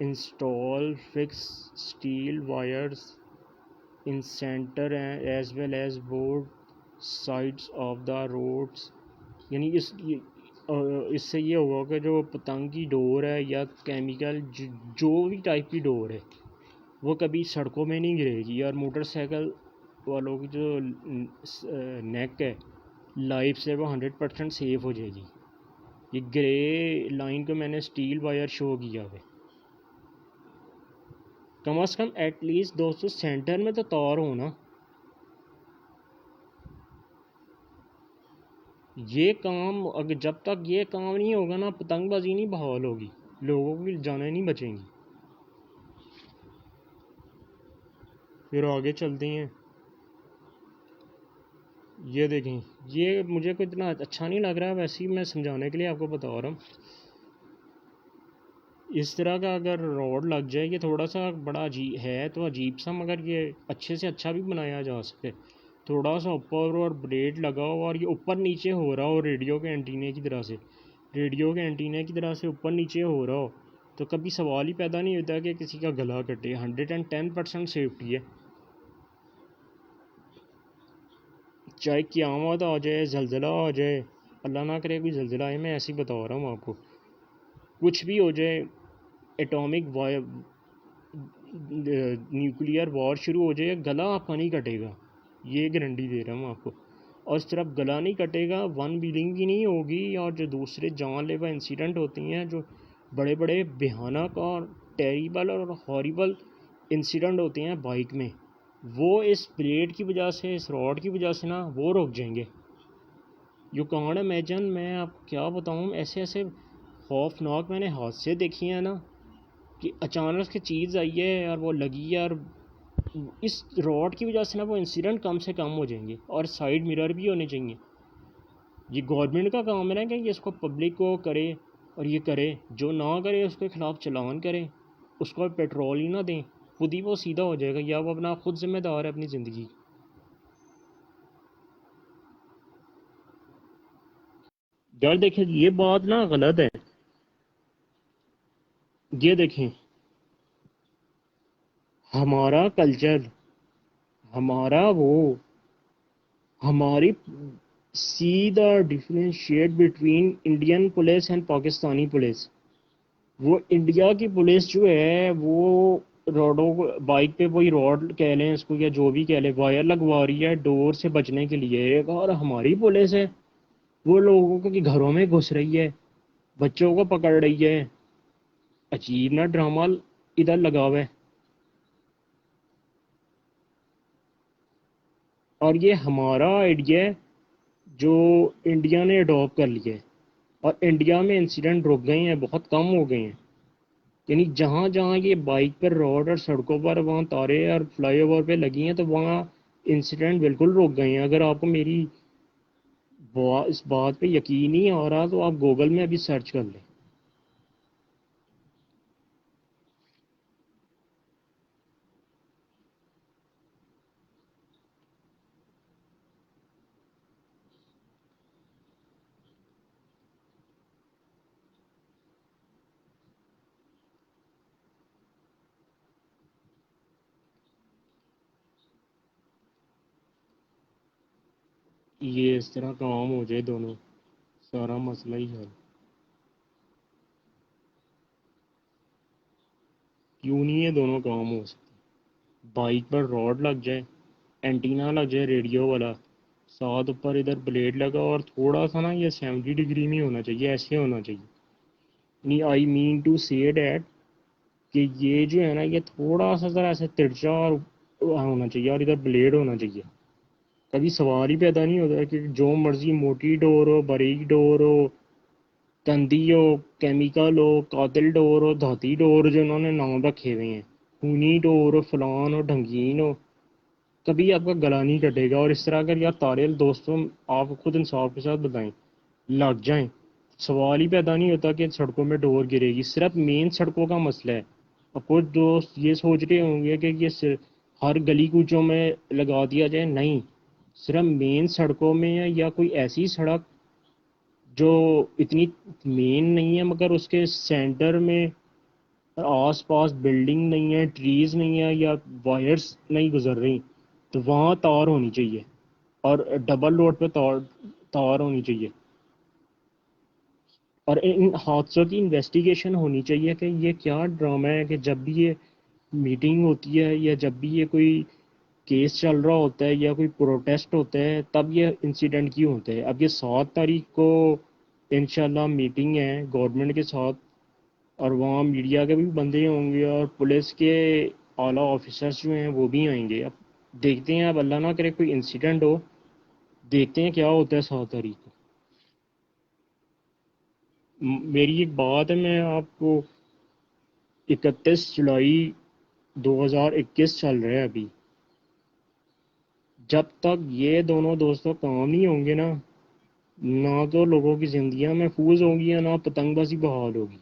Install fix steel wires in centre as well as board sides of the roads. यानी इससे ये होगा कि जो पतंग की डोर है या केमिकल जो भी टाइप की डोर है वो कभी सड़कों में नहीं गिरेगी। और मोटरसाइकिल वालों की जो नेक है लाइफ से वो 100% सेफ हो जाएगी। ये ग्रे लाइन को मैंने स्टील वायर शो किया है। कम से कम एटलीस्ट दोस्तों सेंटर में तो तार हो ना। ये काम अगर जब तक ये काम नहीं होगा ना, पतंगबाजी नहीं बहाल होगी, लोगों की जानें नहीं बचेंगी। फिर आगे चलते हैं। ये देखें, ये मुझे कोई इतना अच्छा नहीं लग रहा है, वैसे ही मैं समझाने के लिए आपको बता रहा हूँ। इस तरह का अगर रोड लग जाए, ये थोड़ा सा बड़ा अजीब है तो अजीब सा, मगर ये अच्छे से अच्छा भी बनाया जा सके। थोड़ा सा ऊपर और ब्लेड लगा हो और ये ऊपर नीचे हो रहा हो रेडियो के एंटीने की तरह से, रेडियो के एंटीने की तरह से ऊपर नीचे हो रहा हो, तो कभी सवाल ही पैदा नहीं होता कि किसी का गला कटे। 110% सेफ्टी है। चाहे क़यामत आ जाए, ज़लज़ला आ जाए, अल्लाह ना करे कोई ज़लज़ला आए, मैं ऐसे ही बता रहा हूँ आपको, कुछ भी हो जाए, एटॉमिक न्यूक्लियर वॉर शुरू हो जाए, गला आपका नहीं कटेगा, ये गारंटी दे रहा हूँ आपको। और सिर्फ गला नहीं कटेगा, वन व्हीलिंग भी नहीं होगी। और जो दूसरे जानलेवा इंसिडेंट होते हैं, जो बड़े बड़े भयानक और टेरिबल और हॉरिबल इंसिडेंट होते हैं बाइक में, वो इस ब्लेड की वजह से, इस रॉड की वजह से ना वो रुक जाएंगे। यू कांट इमेजिन, मैं आप क्या बताऊँ, ऐसे ऐसे खौफनाक मैंने हादसे देखे हैं ना कि अचानक से चीज़ आई है और वो लगी है, और इस रॉड की वजह से ना वो इंसिडेंट कम से कम हो जाएंगे। और साइड मिरर भी होने चाहिए। ये गवर्नमेंट का काम है ना कि ये इसको पब्लिक को करे और ये करे, जो ना करे उसके ख़िलाफ़ चलान करें, उसको पेट्रोल ही ना दें, खुद ही वो सीधा हो जाएगा, या वो अपना खुद जिम्मेदार है अपनी ज़िंदगी। यार देखें, ये बात ना गलत है। ये देखें, हमारा कल्चर, हमारा वो, हमारी see the differentiate between Indian police and Pakistani police. वो इंडिया की पुलिस जो है वो रोडों को, बाइक पे कोई रोड कह लें इसको या जो भी कह लें, वायर लगवा रही है डोर से बचने के लिए। और हमारी पुलिस है वो लोगों के घरों में घुस रही है, बच्चों को पकड़ रही है। अजीब ना ड्रामा इधर लगा हुआ है, और ये हमारा आइडिया है जो इंडिया ने अडॉप्ट कर लिया है, और इंडिया में इंसिडेंट रुक गए हैं, बहुत कम हो गए हैं। यानी जहाँ जहाँ ये बाइक पर रोड और सड़कों पर वहाँ तारे और फ्लाईओवर पे लगी हैं तो वहाँ इंसिडेंट बिल्कुल रुक गए हैं। अगर आपको मेरी इस बात पे यकीन नहीं आ रहा तो आप गूगल में अभी सर्च कर लें। ये इस तरह काम हो जाए दोनों, सारा मसला ही हल। क्यों नहीं है दोनों काम हो सकते? बाइक पर रॉड लग जाए, एंटीना लग जाए रेडियो वाला, साथ ऊपर इधर ब्लेड लगा, और थोड़ा सा ना ये 70 डिग्री में होना चाहिए, ऐसे होना चाहिए। नहीं, I mean to say that कि ये जो है ना ये थोड़ा सा ज़रा ऐसे तिरछा और होना चाहिए, और इधर ब्लेड होना चाहिए। कभी सवाल ही पैदा नहीं होता कि जो मर्जी मोटी डोर हो, बारीक डोर हो, तंदी हो, केमिकल हो, कातिल डोर हो, धाती डोर, जो उन्होंने नाम रखे हुए हैं, खूनी डोर हो, फलान हो, ढंगीन हो, कभी आपका गला नहीं कटेगा। और इस तरह अगर यार तारे दोस्तों आप खुद इंसाफ के साथ बताएं लग जाएं, सवाल ही पैदा नहीं होता कि सड़कों में डोर गिरेगी। सिर्फ मेन सड़कों का मसला है। और कुछ दोस्त ये सोच रहे होंगे कि ये हर गली कूचों में लगा दिया जाए, नहीं, सिर्फ मेन सड़कों में है, या कोई ऐसी सड़क जो इतनी मेन नहीं है मगर उसके सेंटर में आस पास बिल्डिंग नहीं है, ट्रीज नहीं है, या वायर्स नहीं गुजर रही, तो वहाँ तार होनी चाहिए, और डबल रोड पे तार तार होनी चाहिए। और इन हादसों की इन्वेस्टिगेशन होनी चाहिए कि ये क्या ड्रामा है कि जब भी ये मीटिंग होती है या जब भी ये कोई केस चल रहा होता है या कोई प्रोटेस्ट होता है तब ये इंसिडेंट क्यों होते हैं। अब ये 7 तारीख को इंशाल्लाह मीटिंग है गवर्नमेंट के साथ, और वहाँ मीडिया के भी बंदे होंगे और पुलिस के आला ऑफिसर्स जो हैं वो भी आएंगे। अब देखते हैं, अब अल्लाह ना करे कोई इंसिडेंट हो, देखते हैं क्या होता है 7 तारीख को। मेरी एक बात है, मैं आपको 31 जुलाई 2021 चल रहा है अभी, जब तक ये दोनों दोस्तों काम नहीं होंगे ना, ना तो लोगों की जिंदगियां महफूज होंगी या ना पतंगबाजी बहाल होगी।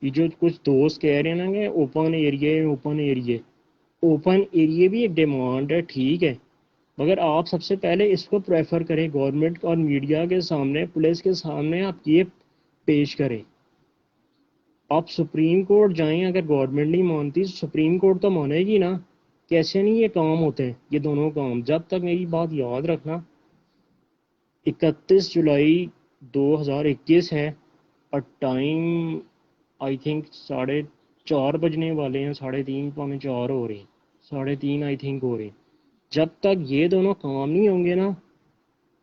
ये जो कुछ दोस्त कह रहे हैं ना कि ओपन एरिया भी एक डिमांड है, ठीक है, मगर आप सबसे पहले इसको प्रेफर करें गवर्नमेंट और मीडिया के सामने, पुलिस के सामने आप ये पेश करें। आप सुप्रीम कोर्ट जाएं, अगर गवर्नमेंट नहीं मानती सुप्रीम कोर्ट तो मानेगी ना। कैसे नहीं ये काम होते हैं, ये दोनों काम। जब तक, मेरी बात याद रखना, 31 जुलाई 2021 है, और टाइम आई थिंक 4:30 बजने वाले हैं, 3:30 पौने 4 हो रहे हैं, 3:30 आई थिंक हो रहे हैं। जब तक ये दोनों काम नहीं होंगे ना,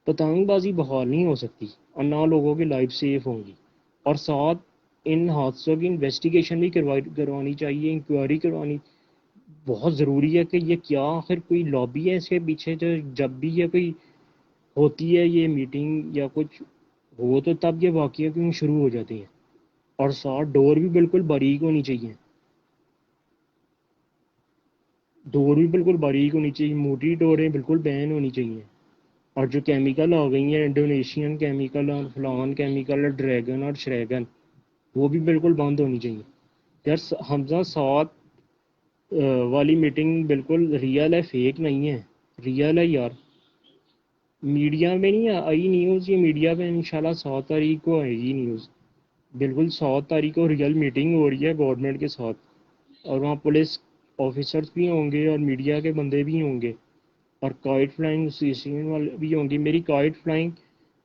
पतंगबाजी बहाल नहीं हो सकती, और ना लोगों की लाइफ सेफ होंगी। और साथ इन हादसों की इन्वेस्टिगेशन भी करवानी चाहिए, इंक्वायरी करवानी बहुत ज़रूरी है कि ये क्या आखिर कोई लॉबी है इसके पीछे, जो जब भी ये कोई होती है ये मीटिंग या कुछ हो तो तब ये वाक़या क्यों शुरू हो जाती हैं। और साथ डोर भी बिल्कुल बारीक होनी चाहिए, मोटी डोरें बिल्कुल बैन होनी चाहिए। और जो केमिकल आ गई हैं, इंडोनेशियन केमिकल और फलान केमिकल और ड्रैगन और श्रैगन, वो भी बिल्कुल बंद होनी चाहिए। यार हमजा साथ वाली मीटिंग बिल्कुल रियल है, फेक नहीं है, रियल है यार। मीडिया में नहीं आई न्यूज़, ये मीडिया पे इंशाल्लाह 7 तारीख को आएगी न्यूज़। बिल्कुल 7 तारीख को रियल मीटिंग हो रही है गवर्नमेंट के साथ, और वहाँ पुलिस ऑफिसर्स भी होंगे और मीडिया के बंदे भी होंगे, और काइट फ्लाइंग एसोसिएशन वाले भी होंगे। मेरी काइट फ्लाइंग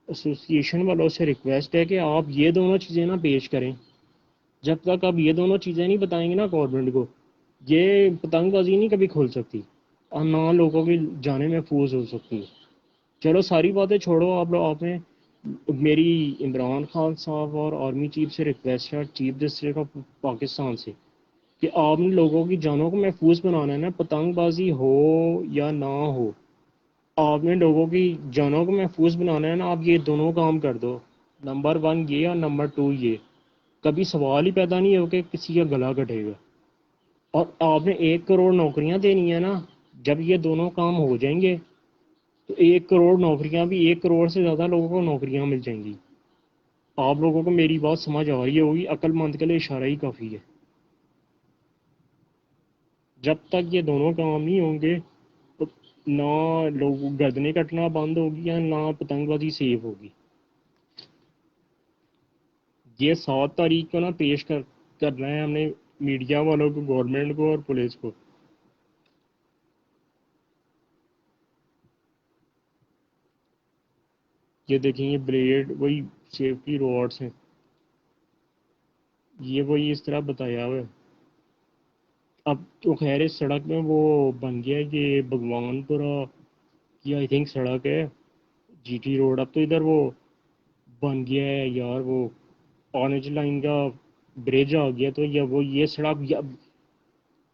एसोसिएशन वालों से रिक्वेस्ट है कि आप ये दोनों चीज़ें ना पेश करें। जब तक आप ये दोनों चीज़ें नहीं बताएंगे ना गवर्नमेंट को, ये पतंगबाजी नहीं कभी खुल सकती, और ना लोगों की जानें महफूज हो सकती है। चलो सारी बातें छोड़ो, आप लोग, आपने मेरी इमरान खान साहब और आर्मी चीफ से रिक्वेस्ट है, चीफ जस्टिस ऑफ पाकिस्तान से, कि आपने लोगों की जानों को महफूज बनाना है ना, पतंगबाजी हो या ना हो, आपने लोगों की जानों को महफूज बनाना है ना, आप ये दोनों काम कर दो। नंबर 1 ये और नंबर 2 ये। कभी सवाल ही पैदा नहीं हो कि किसी का गला कटेगा। और आपने 1 करोड़ नौकरियां देनी है ना, जब ये दोनों काम हो जाएंगे तो 1 करोड़ नौकरियां भी 1 करोड़ से ज़्यादा लोगों को नौकरियां मिल जाएंगी। आप लोगों को मेरी बात समझ आ रही होगी, अक्लमंद के लिए इशारा ही काफ़ी है। जब तक ये दोनों काम नहीं होंगे तो ना लोग गर्दनें कटना बंद होगी या ना पतंगबाजी सेफ होगी। ये 7 तारीख को ना पेश करना है हमने मीडिया वालों को, गवर्नमेंट को और पुलिस को। ये देखें, ये ब्लेड वही सेफ्टी रॉड्स हैं, ये वही इस तरह बताया हुआ है। अब तो खैर इस सड़क में वो बन गया है, ये भगवानपुरा की आई थिंक सड़क है, जीटी रोड। अब तो इधर वो बन गया है यार, वो ऑरेंज लाइन का ब्रिज आ गया, तो ये वो ये सड़क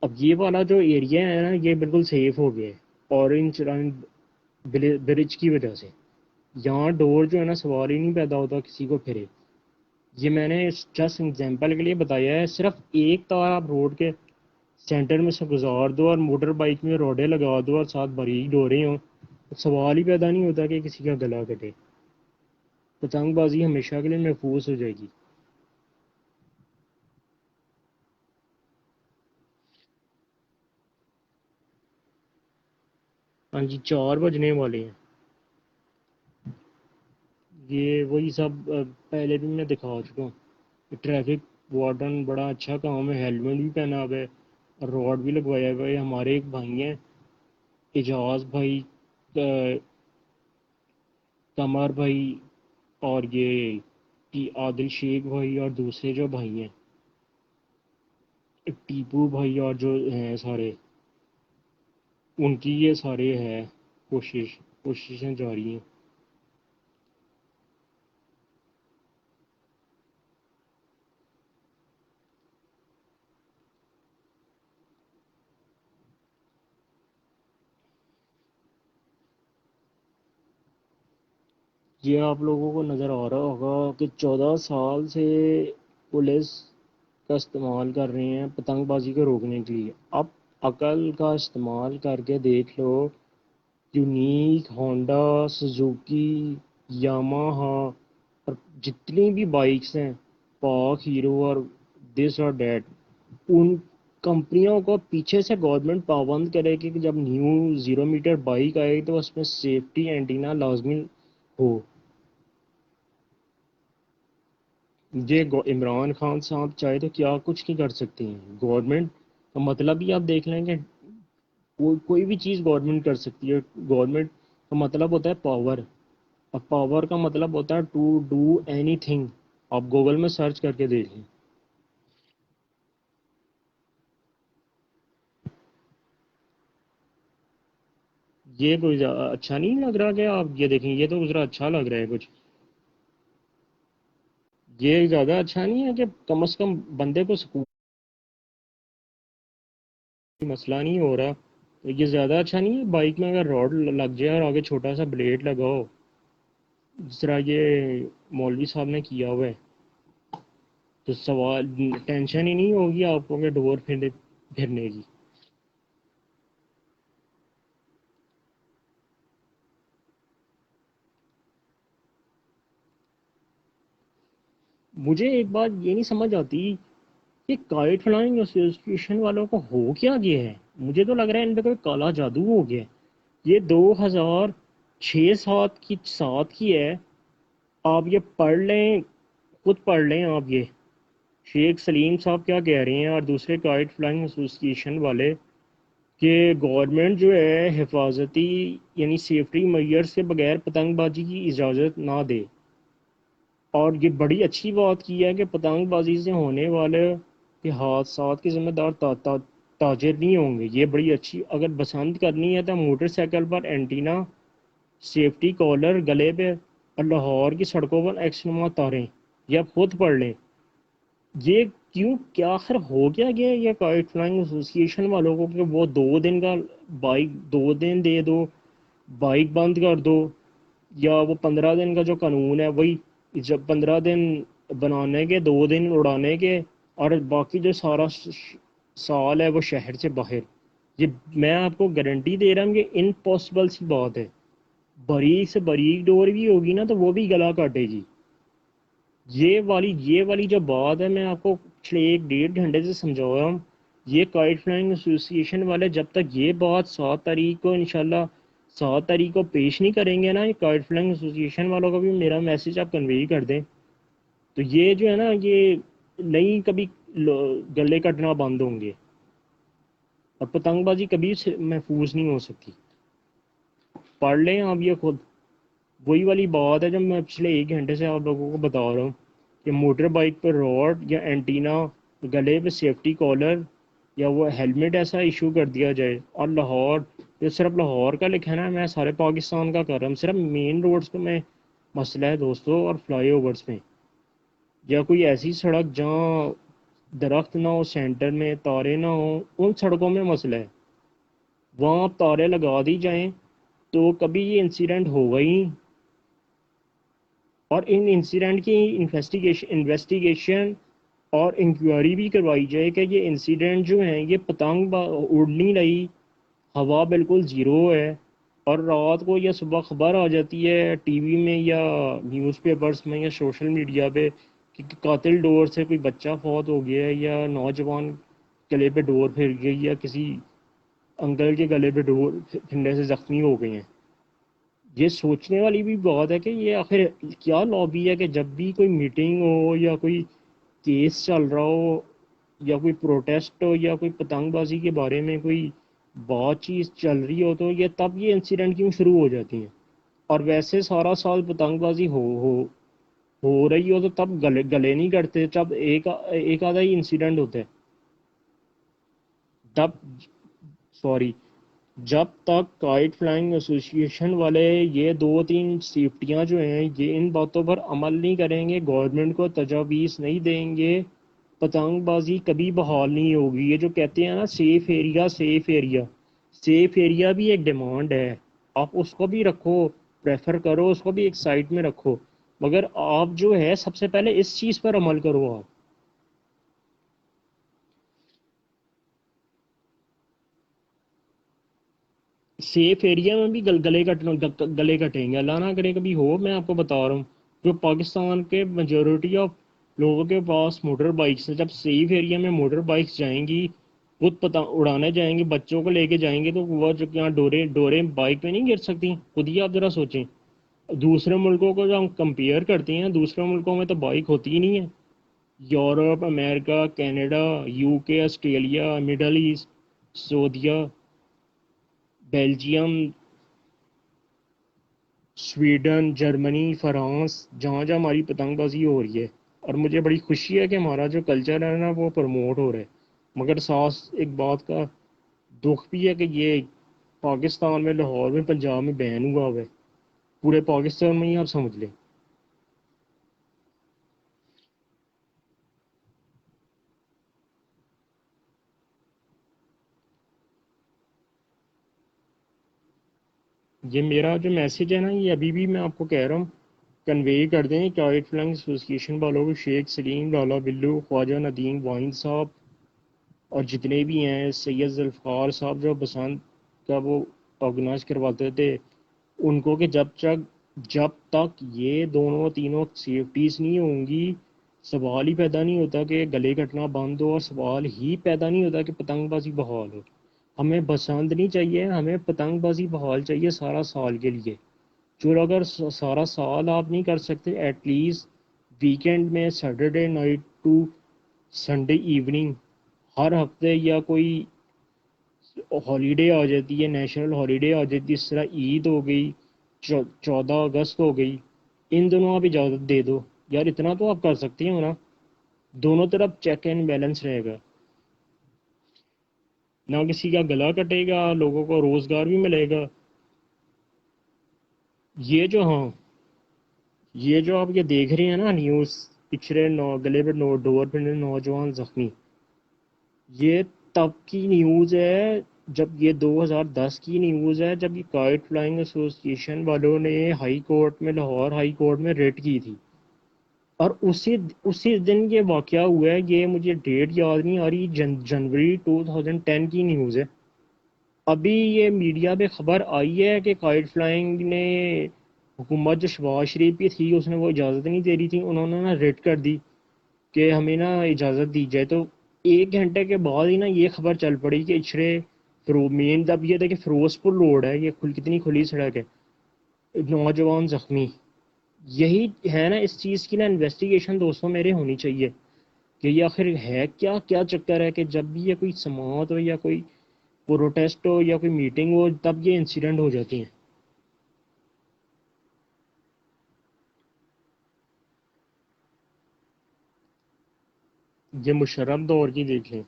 अब ये वाला जो एरिया है ना, ये बिल्कुल सेफ हो गया है ऑरेंज लाइन ब्रिज की वजह से। यहाँ डोर जो है ना, सवाल ही नहीं पैदा होता किसी को फिरे। ये मैंने जस्ट एग्जांपल के लिए बताया है। सिर्फ एक तार आप रोड के सेंटर में से गुजार दो और मोटर बाइक में रोडे लगा दो और साथ बारीक डोरें हों, तो सवाल ही पैदा नहीं होता कि किसी का गला कटे। पतंगबाजी हमेशा के लिए महफूज हो जाएगी। हाँ जी, 4 बजने वाले हैं। ये वही सब पहले भी मैं दिखा चुका हूँ। ट्रैफिक वार्डन बड़ा अच्छा काम है, हेलमेट भी पहना हुआ है और रॉड भी लगवाया हुआ है। हमारे एक भाई हैं, एजाज भाई, कमर भाई, और ये आदिल शेख भाई, और दूसरे जो भाई हैं टीपू भाई, और जो हैं सारे, उनकी ये सारे है कोशिशें जारी हैं। ये आप लोगों को नज़र आ रहा होगा कि 14 साल से पुलिस का इस्तेमाल कर रहे हैं पतंगबाजी को रोकने के लिए। अब अकल का इस्तेमाल करके देख लो, यूनिक, होंडा, सुजुकी, यामाहा और जितनी भी बाइक्स हैं, पाक, हीरो और दिस और डैट, उन कंपनियों को पीछे से गवर्नमेंट पाबंद करेगी कि जब न्यू 0 मीटर बाइक आए तो उसमें सेफ्टी एंटीना लाजमी हो। ये इमरान खान साहब चाहे तो क्या कुछ नहीं कर सकते हैं। गवर्नमेंट का मतलब ही आप देख लेंगे, कोई भी चीज़ गवर्नमेंट कर सकती है। गवर्नमेंट का मतलब होता है पावर, और पावर का मतलब होता है टू डू एनीथिंग। आप गूगल में सर्च करके देखें। ये कोई अच्छा नहीं लग रहा कि आप ये देखें, ये तो ज़रा अच्छा लग रहा है कुछ। ये ज़्यादा अच्छा नहीं है कि कम से कम बंदे को सुकून, मसला नहीं हो रहा, तो ये ज़्यादा अच्छा नहीं है। बाइक में अगर रॉड लग जाए और आगे छोटा सा ब्लेड लगाओ, जिस तरह ये मौलवी साहब ने किया हुआ है, तो सवाल टेंशन ही नहीं होगी आपको कि डोर फिरने की। मुझे एक बात ये नहीं समझ आती कि काइट फ्लाइंग एसोसिएशन वालों को हो क्या गया है। मुझे तो लग रहा है इन पे कोई काला जादू हो गया है। ये 2006-7 की है। आप ये पढ़ लें, खुद पढ़ लें आप ये शेख सलीम साहब क्या कह रहे हैं और दूसरे काइट फ्लाइंग एसोसिएशन वाले, कि गवर्नमेंट जो है हिफाजती यानी सेफ्टी मेजर्स के बगैर पतंगबाजी की इजाज़त ना दे। और ये बड़ी अच्छी बात की है कि पतंगबाजी से होने वाले के हादसात के जिम्मेदार ताजिर नहीं होंगे। ये बड़ी अच्छी, अगर बसंत करनी है तो मोटरसाइकिल पर एंटीना, सेफ्टी कॉलर गले पे और लाहौर की सड़कों पर एक्सनुमा तारें, ये आप खुद पढ़ लें। ये क्यों, क्या आखिर हो क्या गया ये काइट फ्लाइंग एसोसिएशन वालों को कि वो 2 दिन का बाइक 2 दिन दे दो, बाइक बंद कर दो, या वो 15 दिन का जो कानून है वही, जब 15 दिन बनाने के, 2 दिन उड़ाने के, और बाकी जो सारा साल है वो शहर से बाहर। ये मैं आपको गारंटी दे रहा हूँ कि इम्पॉसिबल सी बात है। बारीक से बारीक डोर भी होगी ना तो वो भी गला काटेगी। ये वाली जो बात है, मैं आपको पिछले 1 डेढ़ घंटे से समझा रहा हूँ। ये काइट फ्लाइंग एसोसिएशन वाले जब तक ये बात 7 तारीख को इंशाल्लाह 7 तारीख को पेश नहीं करेंगे ना, ये काइट फ्लाइंग एसोसिएशन वालों को भी मेरा मैसेज आप कन्वे कर दें, तो ये जो है ना, ये नहीं कभी गले कटना बंद होंगे, और पतंगबाजी कभी से महफूज नहीं हो सकती। पढ़ लें आप ये खुद। वही वाली बात है जब मैं पिछले 1 घंटे से आप लोगों को बता रहा हूँ कि मोटर बाइक पर रॉड या एंटीना, गले पे सेफ्टी कॉलर या वो हेलमेट ऐसा इशू कर दिया जाए। और लाहौर, ये सिर्फ लाहौर का लिखा है ना, मैं सारे पाकिस्तान का कर रहा हूँ। सिर्फ मेन रोड्स पे में मसला है दोस्तों, और फ्लाई ओवर्स में, या कोई ऐसी सड़क जहाँ दरख्त ना हो, सेंटर में तारे ना हो, उन सड़कों में मसला है। वहाँ तारे लगा दी जाएं तो कभी ये इंसिडेंट होगा ही नहीं। और इन इंसिडेंट की इन्वेस्टिगेशन और इंक्वायरी भी करवाई जाए कि ये इंसिडेंट जो हैं ये पतंग उड़ नहीं रही, हवा बिल्कुल ज़ीरो है, और रात को या सुबह खबर आ जाती है टीवी में या न्यूज़पेपर्स में या सोशल मीडिया पे कि कातिल डोर से कोई बच्चा फौत हो गया है, या नौजवान गले पे डोर फिर गई, या किसी अंकल के गले पे डोर फिरने से ज़ख्मी हो गए हैं। ये सोचने वाली भी बात है कि ये आखिर क्या लॉबी है कि जब भी कोई मीटिंग हो या कोई केस चल रहा हो या कोई प्रोटेस्ट हो या कोई पतंगबाजी के बारे में कोई बातचीत चल रही हो, तो ये तब ये इंसिडेंट क्यों शुरू हो जाती हैं। और वैसे सारा साल पतंगबाजी हो रही हो तो तब गले गले नहीं कटते, जब एक आधा ही इंसिडेंट होता है तब। सॉरी, जब तक काइट फ्लाइंग एसोसिएशन वाले ये 2-3 सेफ्टियां जो हैं ये इन बातों पर अमल नहीं करेंगे, गवर्नमेंट को तजावीज़ नहीं देंगे, पतंगबाजी कभी बहाल नहीं होगी। ये जो कहते हैं ना safe area, safe area, safe area भी एक डिमांड है, आप उसको भी रखो, प्रेफर करो, उसको भी एक साइड में रखो, मगर आप जो है सबसे पहले इस चीज़ पर अमल करो। आप सेफ एरिया में भी गले कटेंगे, अल्लाह ना करे कभी हो। मैं आपको बता रहा हूँ, जो पाकिस्तान के मेजोरिटी ऑफ लोगों के पास मोटर बाइक्स है, जब सेफ एरिया में मोटर बाइक्स जाएंगी, खुद पता उड़ाने जाएंगे, बच्चों को लेके जाएंगे, तो वह जो यहाँ डोरे डोरे बाइक पे नहीं गिर सकती। खुद ही आप ज़रा सोचें, दूसरे मुल्कों को जो हम कंपेयर करते हैं, दूसरे मुल्कों में तो बाइक होती ही नहीं है। Europe, America, Canada, UK, Australia, Middle East, सऊदीया, बेल्जियम, स्वीडन, जर्मनी, फ्रांस, जहाँ जहाँ हमारी पतंगबाजी हो रही है। और मुझे बड़ी खुशी है कि हमारा जो कल्चर है ना वो प्रमोट हो रहा है। मगर साथ एक बात का दुख भी है कि ये पाकिस्तान में, लाहौर में, पंजाब में बैन हुआ है, पूरे पाकिस्तान में ही आप समझ लें। ये मेरा जो मैसेज है ना, ये अभी भी मैं आपको कह रहा हूँ, कन्वे कर दें काइट फ्लाइंग एसोसिएशन वालों को, शेख सलीम, लाला बिल्लू, ख्वाजा नदीम वाइन साहब, और जितने भी हैं, सैयद जुल्फ़ार साहब जो बसंत का वो ऑर्गेनाइज करवाते थे, उनको कि जब तक ये दोनों तीनों सेफ्टीज़ नहीं होंगी, सवाल ही पैदा नहीं होता कि गले कटना बंद हो, और सवाल ही पैदा नहीं होता कि पतंगबाजी बहाल हो। हमें बसंत नहीं चाहिए, हमें पतंगबाजी बहाल चाहिए सारा साल के लिए। जो अगर सारा साल आप नहीं कर सकते, एटलीस्ट वीकेंड में, Saturday night to Sunday evening हर हफ्ते, या कोई हॉलीडे आ जाती है, नेशनल हॉलीडे आ जाती है, इस तरह ईद हो गई, 14 अगस्त हो गई, इन दोनों आप इजाज़त दे दो यार, इतना तो आप कर सकते हो ना। दोनों तरफ चेक एंड बैलेंस रहेगा, ना किसी का गला कटेगा, लोगों को रोज़गार भी मिलेगा। ये जो, हाँ, ये जो आप ये देख रहे हैं ना न्यूज़ पिछड़े गले पे डोर पिने नौजवान जख्मी। ये तब की न्यूज़ है, जब ये 2010 की न्यूज़ है, जब ये काइट फ्लाइंग एसोसिएशन वालों ने हाई कोर्ट में, लाहौर हाई कोर्ट में रेड की थी। और उसी दिन ये वाक़या हुआ है। ये मुझे डेट याद नहीं आ रही, जनवरी 2010 की न्यूज़ है। अभी ये मीडिया पे खबर आई है कि काइट फ्लाइंग ने, हुकूमत जो शहबाज शरीफ की थी, उसने वो इजाज़त नहीं दे रही थी, उन्होंने ना रेड कर दी कि हमें ना इजाज़त दी जाए। तो 1 घंटे के बाद ही ना ये खबर चल पड़ी कि इछरे मेन तब ये था कि फिरोजपुर रोड है, ये कितनी खुली सड़क है, नौजवान जख्मी। यही है ना, इस चीज़ की ना इन्वेस्टिगेशन दोस्तों मेरे होनी चाहिए कि ये आखिर है क्या, क्या चक्कर है कि जब भी ये कोई समात हो या कोई प्रोटेस्ट हो या कोई मीटिंग हो, तब ये इंसिडेंट हो जाती हैं। ये मुशर्रफ दौर की देखें,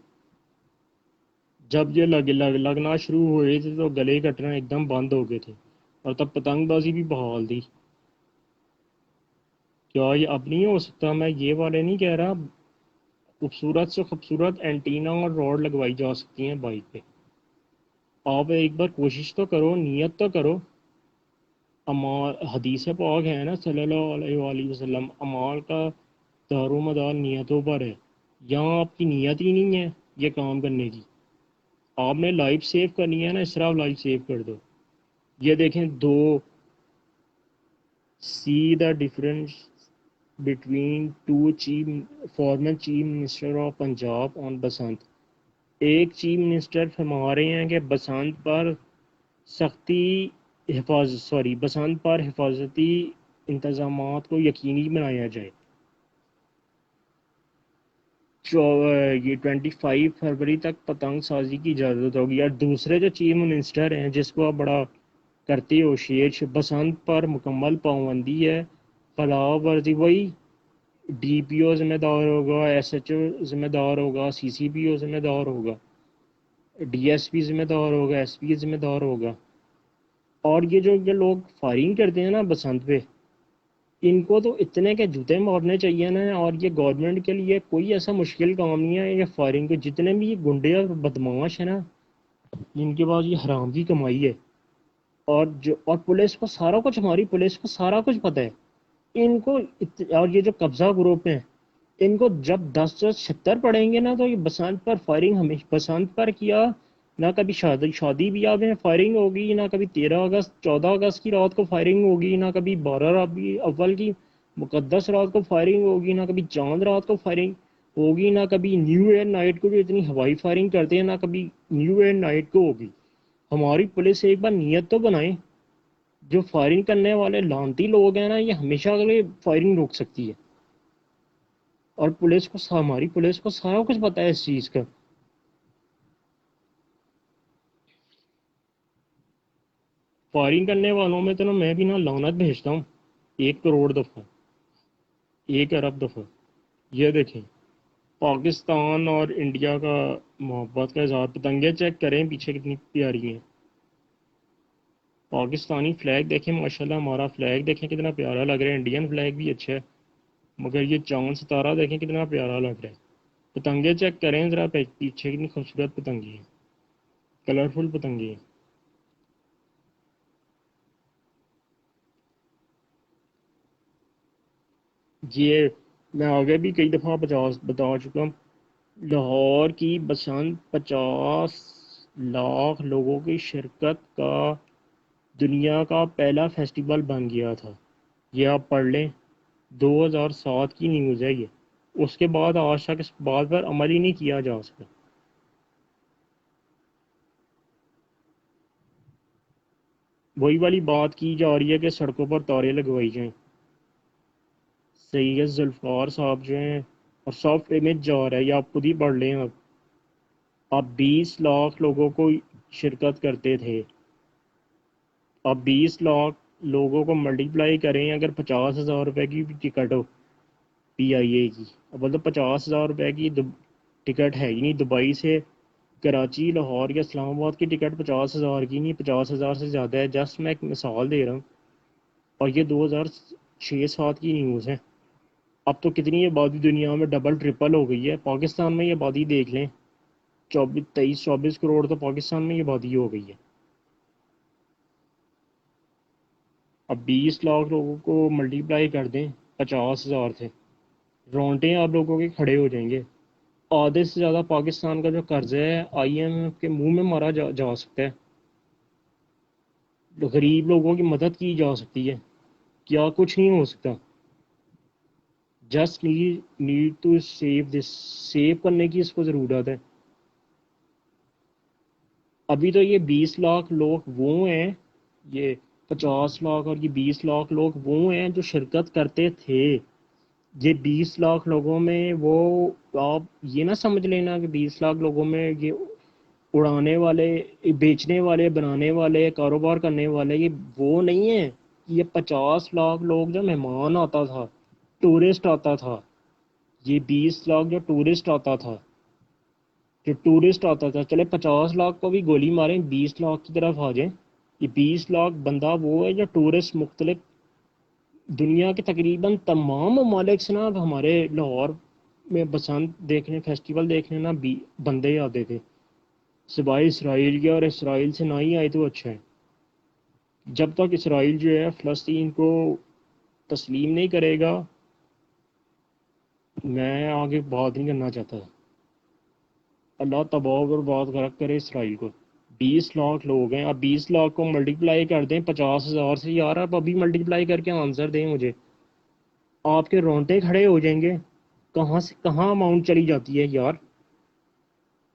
जब ये लगना शुरू हुए थे तो गले कटना एकदम बंद हो गए थे, और तब पतंगबाजी भी बहाल थी। क्या ये अब नहीं हो सकता? मैं ये वाले नहीं कह रहा, खूबसूरत से खूबसूरत एंटीना और रॉड लगवाई जा सकती हैं बाइक पे। आप एक बार कोशिश तो करो, नियत तो करो। अमाल हदीस पाक है ना सल्लल्लाहु अलैहि वसल्लम, अमाल का दारोमदार नियतों पर है। यहाँ आपकी नियत ही नहीं है ये काम करने की। आपने लाइफ सेव करनी है ना, इस तरह लाइफ सेव कर दो। ये देखें, दो see the difference between two former chief minister of Punjab on Basant. एक चीफ मिनिस्टर फरमा रहे हैं कि बसंत पर बसंत पर हिफाजती इंतजामात को यकीनी बनाया जाए। ये 25 फरवरी तक पतंग साजी की इजाज़त होगी। और दूसरे जो चीफ मिनिस्टर हैं, जिसको आप बड़ा करते हो शेर, बसंत पर मुकम्मल पाबंदी है, खिलाफ वर्जी वही DPO जिम्मेदार होगा, SHO जिम्मेदार होगा, CCPO जिम्मेदार होगा, DSP जिम्मेदार होगा, SP जिम्मेदार होगा। और ये लोग फायरिंग करते हैं ना बसंत पे, इनको तो इतने के जूते मारने चाहिए ना। और ये गवर्नमेंट के लिए कोई ऐसा मुश्किल काम नहीं है ये फायरिंग के। जितने भी ये गुंडे और बदमाश है ना, इनके पास ये हराम की कमाई है। और पुलिस को सारा कुछ, हमारी पुलिस को सारा कुछ पता है इनको। और ये जो कब्जा ग्रुप हैं, इनको जब 10-10 पड़ेंगे ना, तो ये बसंत पर फायरिंग हमेशा बसंत पर किया ना। कभी शादी ब्याह में फायरिंग होगी ना, कभी 13 अगस्त 14 अगस्त की रात को फायरिंग होगी ना, कभी 12 रबी अव्वल की मुकद्दस रात को फायरिंग होगी ना, कभी चांद रात को फायरिंग होगी ना, कभी न्यू ईयर नाइट को जो इतनी हवाई फायरिंग करते हैं ना, कभी न्यू ईयर नाइट को होगी। हमारी पुलिस एक बार नियत तो बनाए। जो फायरिंग करने वाले लानती लोग हैं ना, ये हमेशा के लिए फायरिंग रोक सकती है। और हमारी पुलिस को सारा कुछ पता है इस चीज़ का। फायरिंग करने वालों में तो ना मैं भी ना लानत भेजता हूँ 1 करोड़ दफ़ा, 1 अरब दफ़ा। ये देखें, पाकिस्तान और इंडिया का मोहब्बत का इजहार। पतंगे चेक करें पीछे कितनी प्यारी हैं। पाकिस्तानी फ्लैग देखें, माशाल्लाह हमारा फ्लैग देखें कितना प्यारा लग रहा है। इंडियन फ्लैग भी अच्छा है, मगर ये चांद सितारा देखें कितना प्यारा लग रहा है। पतंगे चेक करें ज़रा, पीछे कितनी खूबसूरत पतंगी है, कलरफुल पतंगी है। ये मैं आगे भी कई दफ़ा बता चुका हूँ। लाहौर की बसंत 50 लाख लोगों की शिरकत का दुनिया का पहला फेस्टिवल बन गया था। ये आप पढ़ लें, 2007 की न्यूज़ है ये। उसके बाद आज तक इस बात पर अमल ही नहीं किया जा सका। वही वाली बात की जा रही है कि सड़कों पर तारे लगवाई जाएं। सैयद जुल्फ़िकार साहब जो हैं, और सॉफ्ट इमेज जा रहा है, ये आप खुद ही पढ़ लें। अब 20 लाख लोगों को शिरकत करते थे। अब 20 लाख लोगों को मल्टीप्लाई करें, अगर 50,000 रुपये की भी टिकट हो PIA की, अब मतलब 50,000 रुपये की टिकट है ही नहीं। दुबई से कराची, लाहौर या इस्लामाबाद की टिकट 50,000 की नहीं, 50,000 से ज़्यादा है। जस्ट मैं एक मिसाल दे रहा हूँ, और ये 2006-07 की न्यूज़ है। अब तो कितनी आबादी दुनिया में डबल ट्रिपल हो गई है। पाकिस्तान में ये आबादी देख लें, 23-24 करोड़ तो पाकिस्तान में ये आबादी हो गई है। अब 20 लाख लोगों को मल्टीप्लाई कर दें 50,000 से, रोंगटे आप लोगों के खड़े हो जाएंगे। आधे से ज़्यादा पाकिस्तान का जो कर्जा है IMF के मुंह में मारा जा सकता है। गरीब लोगों की मदद की जा सकती है, क्या कुछ नहीं हो सकता। Just need to save this, save करने की इसको ज़रूरत है। अभी तो ये 20 लाख लोग वो हैं, ये 50 लाख और ये 20 लाख लोग वो हैं जो शिरकत करते थे। ये 20 लाख लोगों में वो, आप ये ना समझ लेना कि 20 लाख लोगों में ये उड़ाने वाले, बेचने वाले, बनाने वाले, कारोबार करने वाले, ये वो नहीं है। ये 50 लाख लोग जो मेहमान आता था, टूरिस्ट आता था, ये 20 लाख जो टूरिस्ट आता था, चले 50 लाख को भी गोली मारें, 20 लाख की तरफ आ जाएं। ये 20 लाख बंदा वो है जो टूरिस्ट मुख्तलिफ दुनिया के तकरीबन तमाम ममालिक से ना हमारे लाहौर में बसंत देखने, फेस्टिवल देखने ना बंदे आते थे, सिवाय इसराइल के। और इसराइल से ना ही आए तो अच्छा है। जब तक इसराइल जो है फ़लस्तीन को तस्लीम नहीं करेगा, मैं आगे बात नहीं करना चाहता। अल्लाह तबाह और बर्बाद करे इसराइल को। 20 लाख लोग हैं, अब 20 लाख को मल्टीप्लाई कर दें 50,000 से। यार आप अभी मल्टीप्लाई करके आंसर दें मुझे, आपके रोंगटे खड़े हो जाएंगे। कहाँ से कहाँ अमाउंट चली जाती है यार।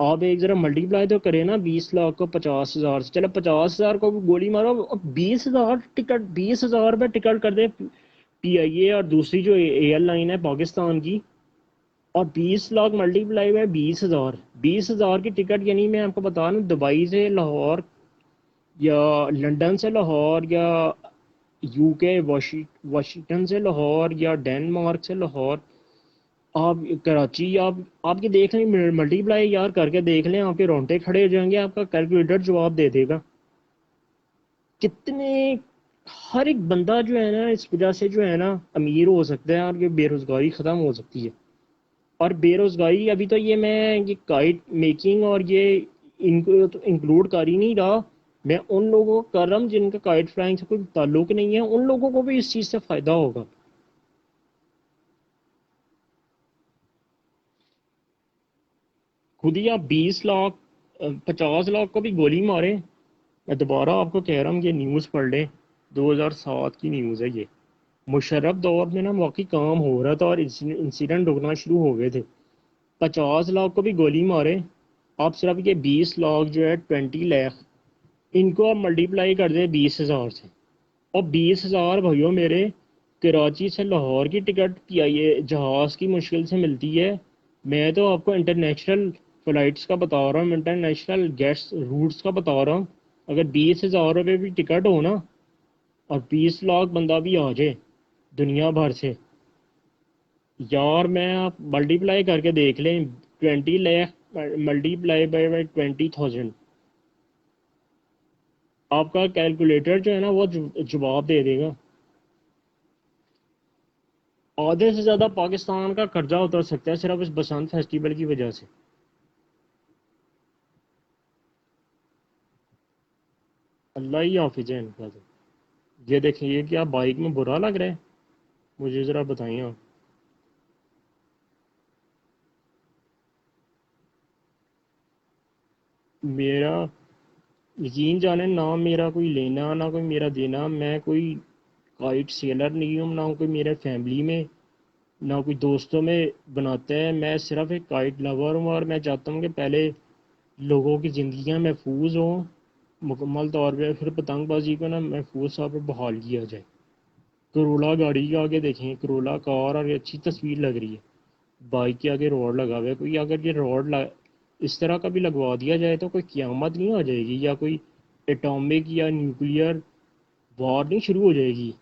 आप एक ज़रा मल्टीप्लाई तो करें ना 20 लाख को 50,000 से। चलो 50,000 को भी गोली मारो, अब 20,000 टिकट, 20,000 रुपये टिकट कर दे PIA और दूसरी जो एयरलाइन है पाकिस्तान की, और 20 लाख मल्टीप्लाई में 20,000, 20,000 की टिकट, यानी मैं आपको बता रहा हूँ दुबई से लाहौर या लंदन से लाहौर या UK वाशिंगटन से लाहौर या डेनमार्क से लाहौर, आप कराची, आप ये देख लें, मल्टीप्लाई यार करके देख लें, आपके रोंगटे खड़े हो जाएंगे। आपका कैलकुलेटर जवाब दे देगा। कितने, हर एक बंदा जो है ना इस वजह से जो है ना अमीर हो सकता है, और ये बेरोज़गारी ख़त्म हो सकती है। और बेरोज़गारी अभी तो ये काइट मेकिंग और ये इनको तो इंक्लूड कर ही नहीं रहा। मैं उन लोगों को कर रहा हूँ जिनका काइट फ्लाइंग से कोई ताल्लुक नहीं है, उन लोगों को भी इस चीज़ से फ़ायदा होगा। खुद ही आप 20 लाख 50 लाख को भी गोली मारें। मैं दोबारा आपको कह रहा हूँ ये न्यूज़ पढ़ लें, 2007 की न्यूज़ है ये। मुशर्रफ दौर में ना वाकई काम हो रहा था और इंसिडेंट रुकना शुरू हो गए थे। 50 लाख को भी गोली मारे, आप सिर्फ ये 20 लाख जो है 20 लाख, इनको आप मल्टीप्लाई कर दें 20,000 से। और 20,000 भाइयों मेरे, कराची से लाहौर की टिकट PIA जहाज़ की मुश्किल से मिलती है। मैं तो आपको इंटरनेशनल फ़्लाइट्स का बता रहा हूँ, इंटरनेशनल गेट्स रूट्स का बता रहा हूँ। अगर 20,000 रुपये भी टिकट हो ना, और 20 लाख बंदा भी आ जाए दुनिया भर से, यार मैं आप मल्टीप्लाई करके देख लें, 20 लाख मल्टीप्लाई बाय 20,000, आपका कैलकुलेटर जो है ना वो जवाब दे देगा। आधे से ज़्यादा पाकिस्तान का कर्जा उतर सकता है सिर्फ इस बसंत फेस्टिवल की वजह से। अल्लाह ही हाफिज है इनका। तो ये देखें, ये क्या बाइक में बुरा लग रहा है, मुझे ज़रा बताइए आप। मेरा यकीन जाने, ना मेरा कोई लेना ना कोई मेरा देना, मैं कोई काइट सेलर नहीं हूँ, ना कोई मेरे फैमिली में ना कोई दोस्तों में बनाते हैं। मैं सिर्फ एक काइट लवर हूँ, और मैं चाहता हूँ कि पहले लोगों की ज़िंदगियाँ महफूज हों मुकम्मल तौर पे, फिर पतंगबाजी को ना महफूज तौर पर बहाल किया जाए। करोला गाड़ी के आगे देखें, करोला कार, और ये अच्छी तस्वीर लग रही है। बाइक के आगे रोड लगा हुआ है, कोई अगर ये रोड इस तरह का भी लगवा दिया जाए तो कोई क़यामत नहीं हो जाएगी, या कोई एटॉमिक या न्यूक्लियर वार नहीं शुरू हो जाएगी।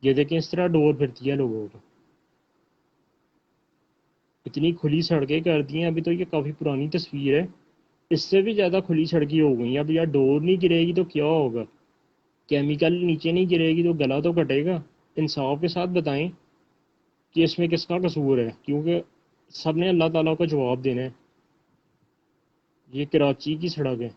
ये देखें इस तरह डोर फिरती है लोगों को। इतनी खुली सड़कें कर दी हैं, अभी तो ये काफ़ी पुरानी तस्वीर है, इससे भी ज़्यादा खुली सड़कें हो गई हैं। अब यार डोर नहीं गिरेगी तो क्या होगा, केमिकल नीचे नहीं गिरेगी तो गला तो कटेगा। इंसाफ के साथ बताएं, कि इसमें किसका कसूर है, क्योंकि सब ने अल्लाह ताला को जवाब देना है। ये कराची की सड़क है,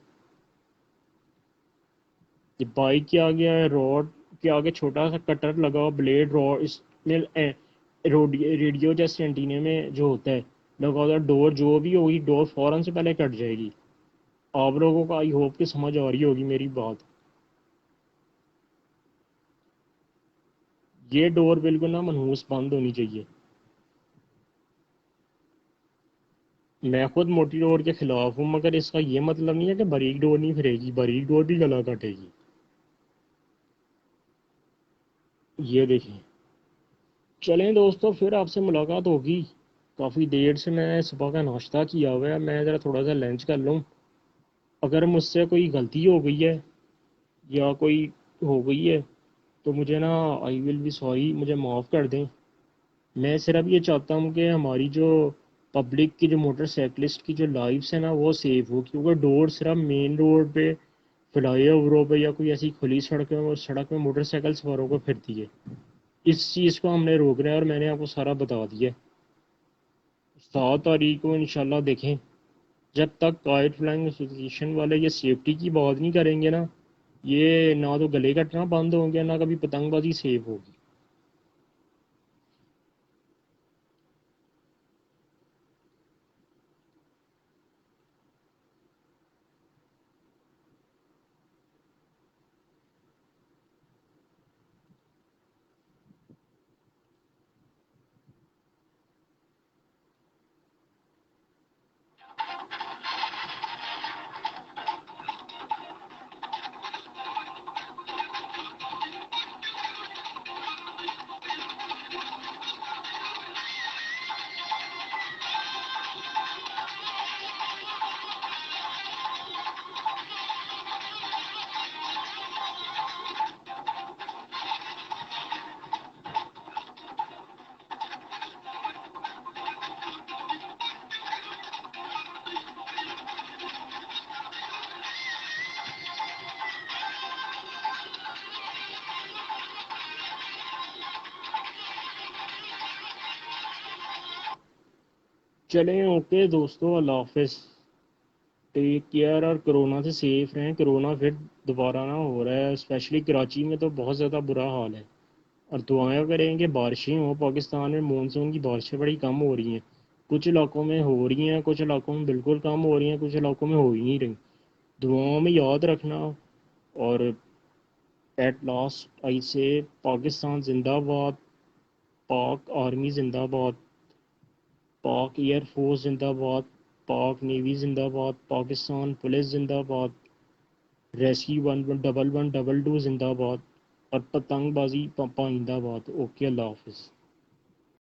ये बाइक के आगे है, रोड के आगे छोटा सा कटर लगा हुआ ब्लेड, रोड इसमें रेडियो जैसे एंटीने में जो होता है लगा होता है, डोर जो भी होगी डोर फ़ौरन से पहले कट जाएगी। आप लोगों को आई होप कि समझ आ रही होगी मेरी बात। ये डोर बिल्कुल ना मनहूस बंद होनी चाहिए। मैं खुद मोटी डोर के खिलाफ हूँ, मगर इसका ये मतलब नहीं है कि बारीक डोर नहीं फिरेगी, बारीक डोर भी गला काटेगी। ये देखें। चलें दोस्तों, फिर आपसे मुलाकात होगी। काफ़ी देर से मैं सुबह का नाश्ता किया हुआ है, मैं ज़रा थोड़ा सा लंच कर लूँ। अगर मुझसे कोई गलती हो गई है या कोई हो गई है तो मुझे ना आई विल बी सॉरी, मुझे माफ़ कर दें। मैं सिर्फ ये चाहता हूँ कि हमारी जो पब्लिक की जो मोटरसाइकिलिस्ट की जो लाइफ्स है ना वो सेफ हो, क्योंकि डोर सिर्फ मेन रोड पे फ्लाई ओवरों पर या कोई ऐसी खुली सड़क में मोटरसाइकिल सवारों को फिरती है। इस चीज़ को हमने रोकना है और मैंने आपको सारा बता दिया है। 7 तारीख को इंशाल्लाह देखें। जब तक काइट फ्लाइंग एसोसिएशन वाले ये सेफ्टी की बात नहीं करेंगे ना, ये ना तो गले कटना बंद होंगे ना कभी पतंगबाजी सेफ होगी। चलें, ओके दोस्तों, अल्लाह हाफिज़। टेक केयर और कोरोना से सेफ रहें। कोरोना फिर दोबारा ना हो रहा है, स्पेशली कराची में तो बहुत ज़्यादा बुरा हाल है। और दुआएं करें कि बारिशें हों। पाकिस्तान में मानसून की बारिशें बड़ी कम हो रही हैं। कुछ इलाकों में हो रही हैं, कुछ इलाकों में बिल्कुल कम हो रही हैं, कुछ इलाकों में हो ही नहीं रही। दुआओं में याद रखना। और एट लास्ट आई से पाकिस्तान जिंदाबाद, पाक आर्मी जिंदाबाद, पाक एयरफोर्स जिंदाबाद, पाक नेवी जिंदाबाद, पाकिस्तान पुलिस जिंदाबाद, रेस्क्यू 111122 जिंदाबाद और पतंगबाजी पाइंदाबाद। ओके, अल्लाह हाफिज़।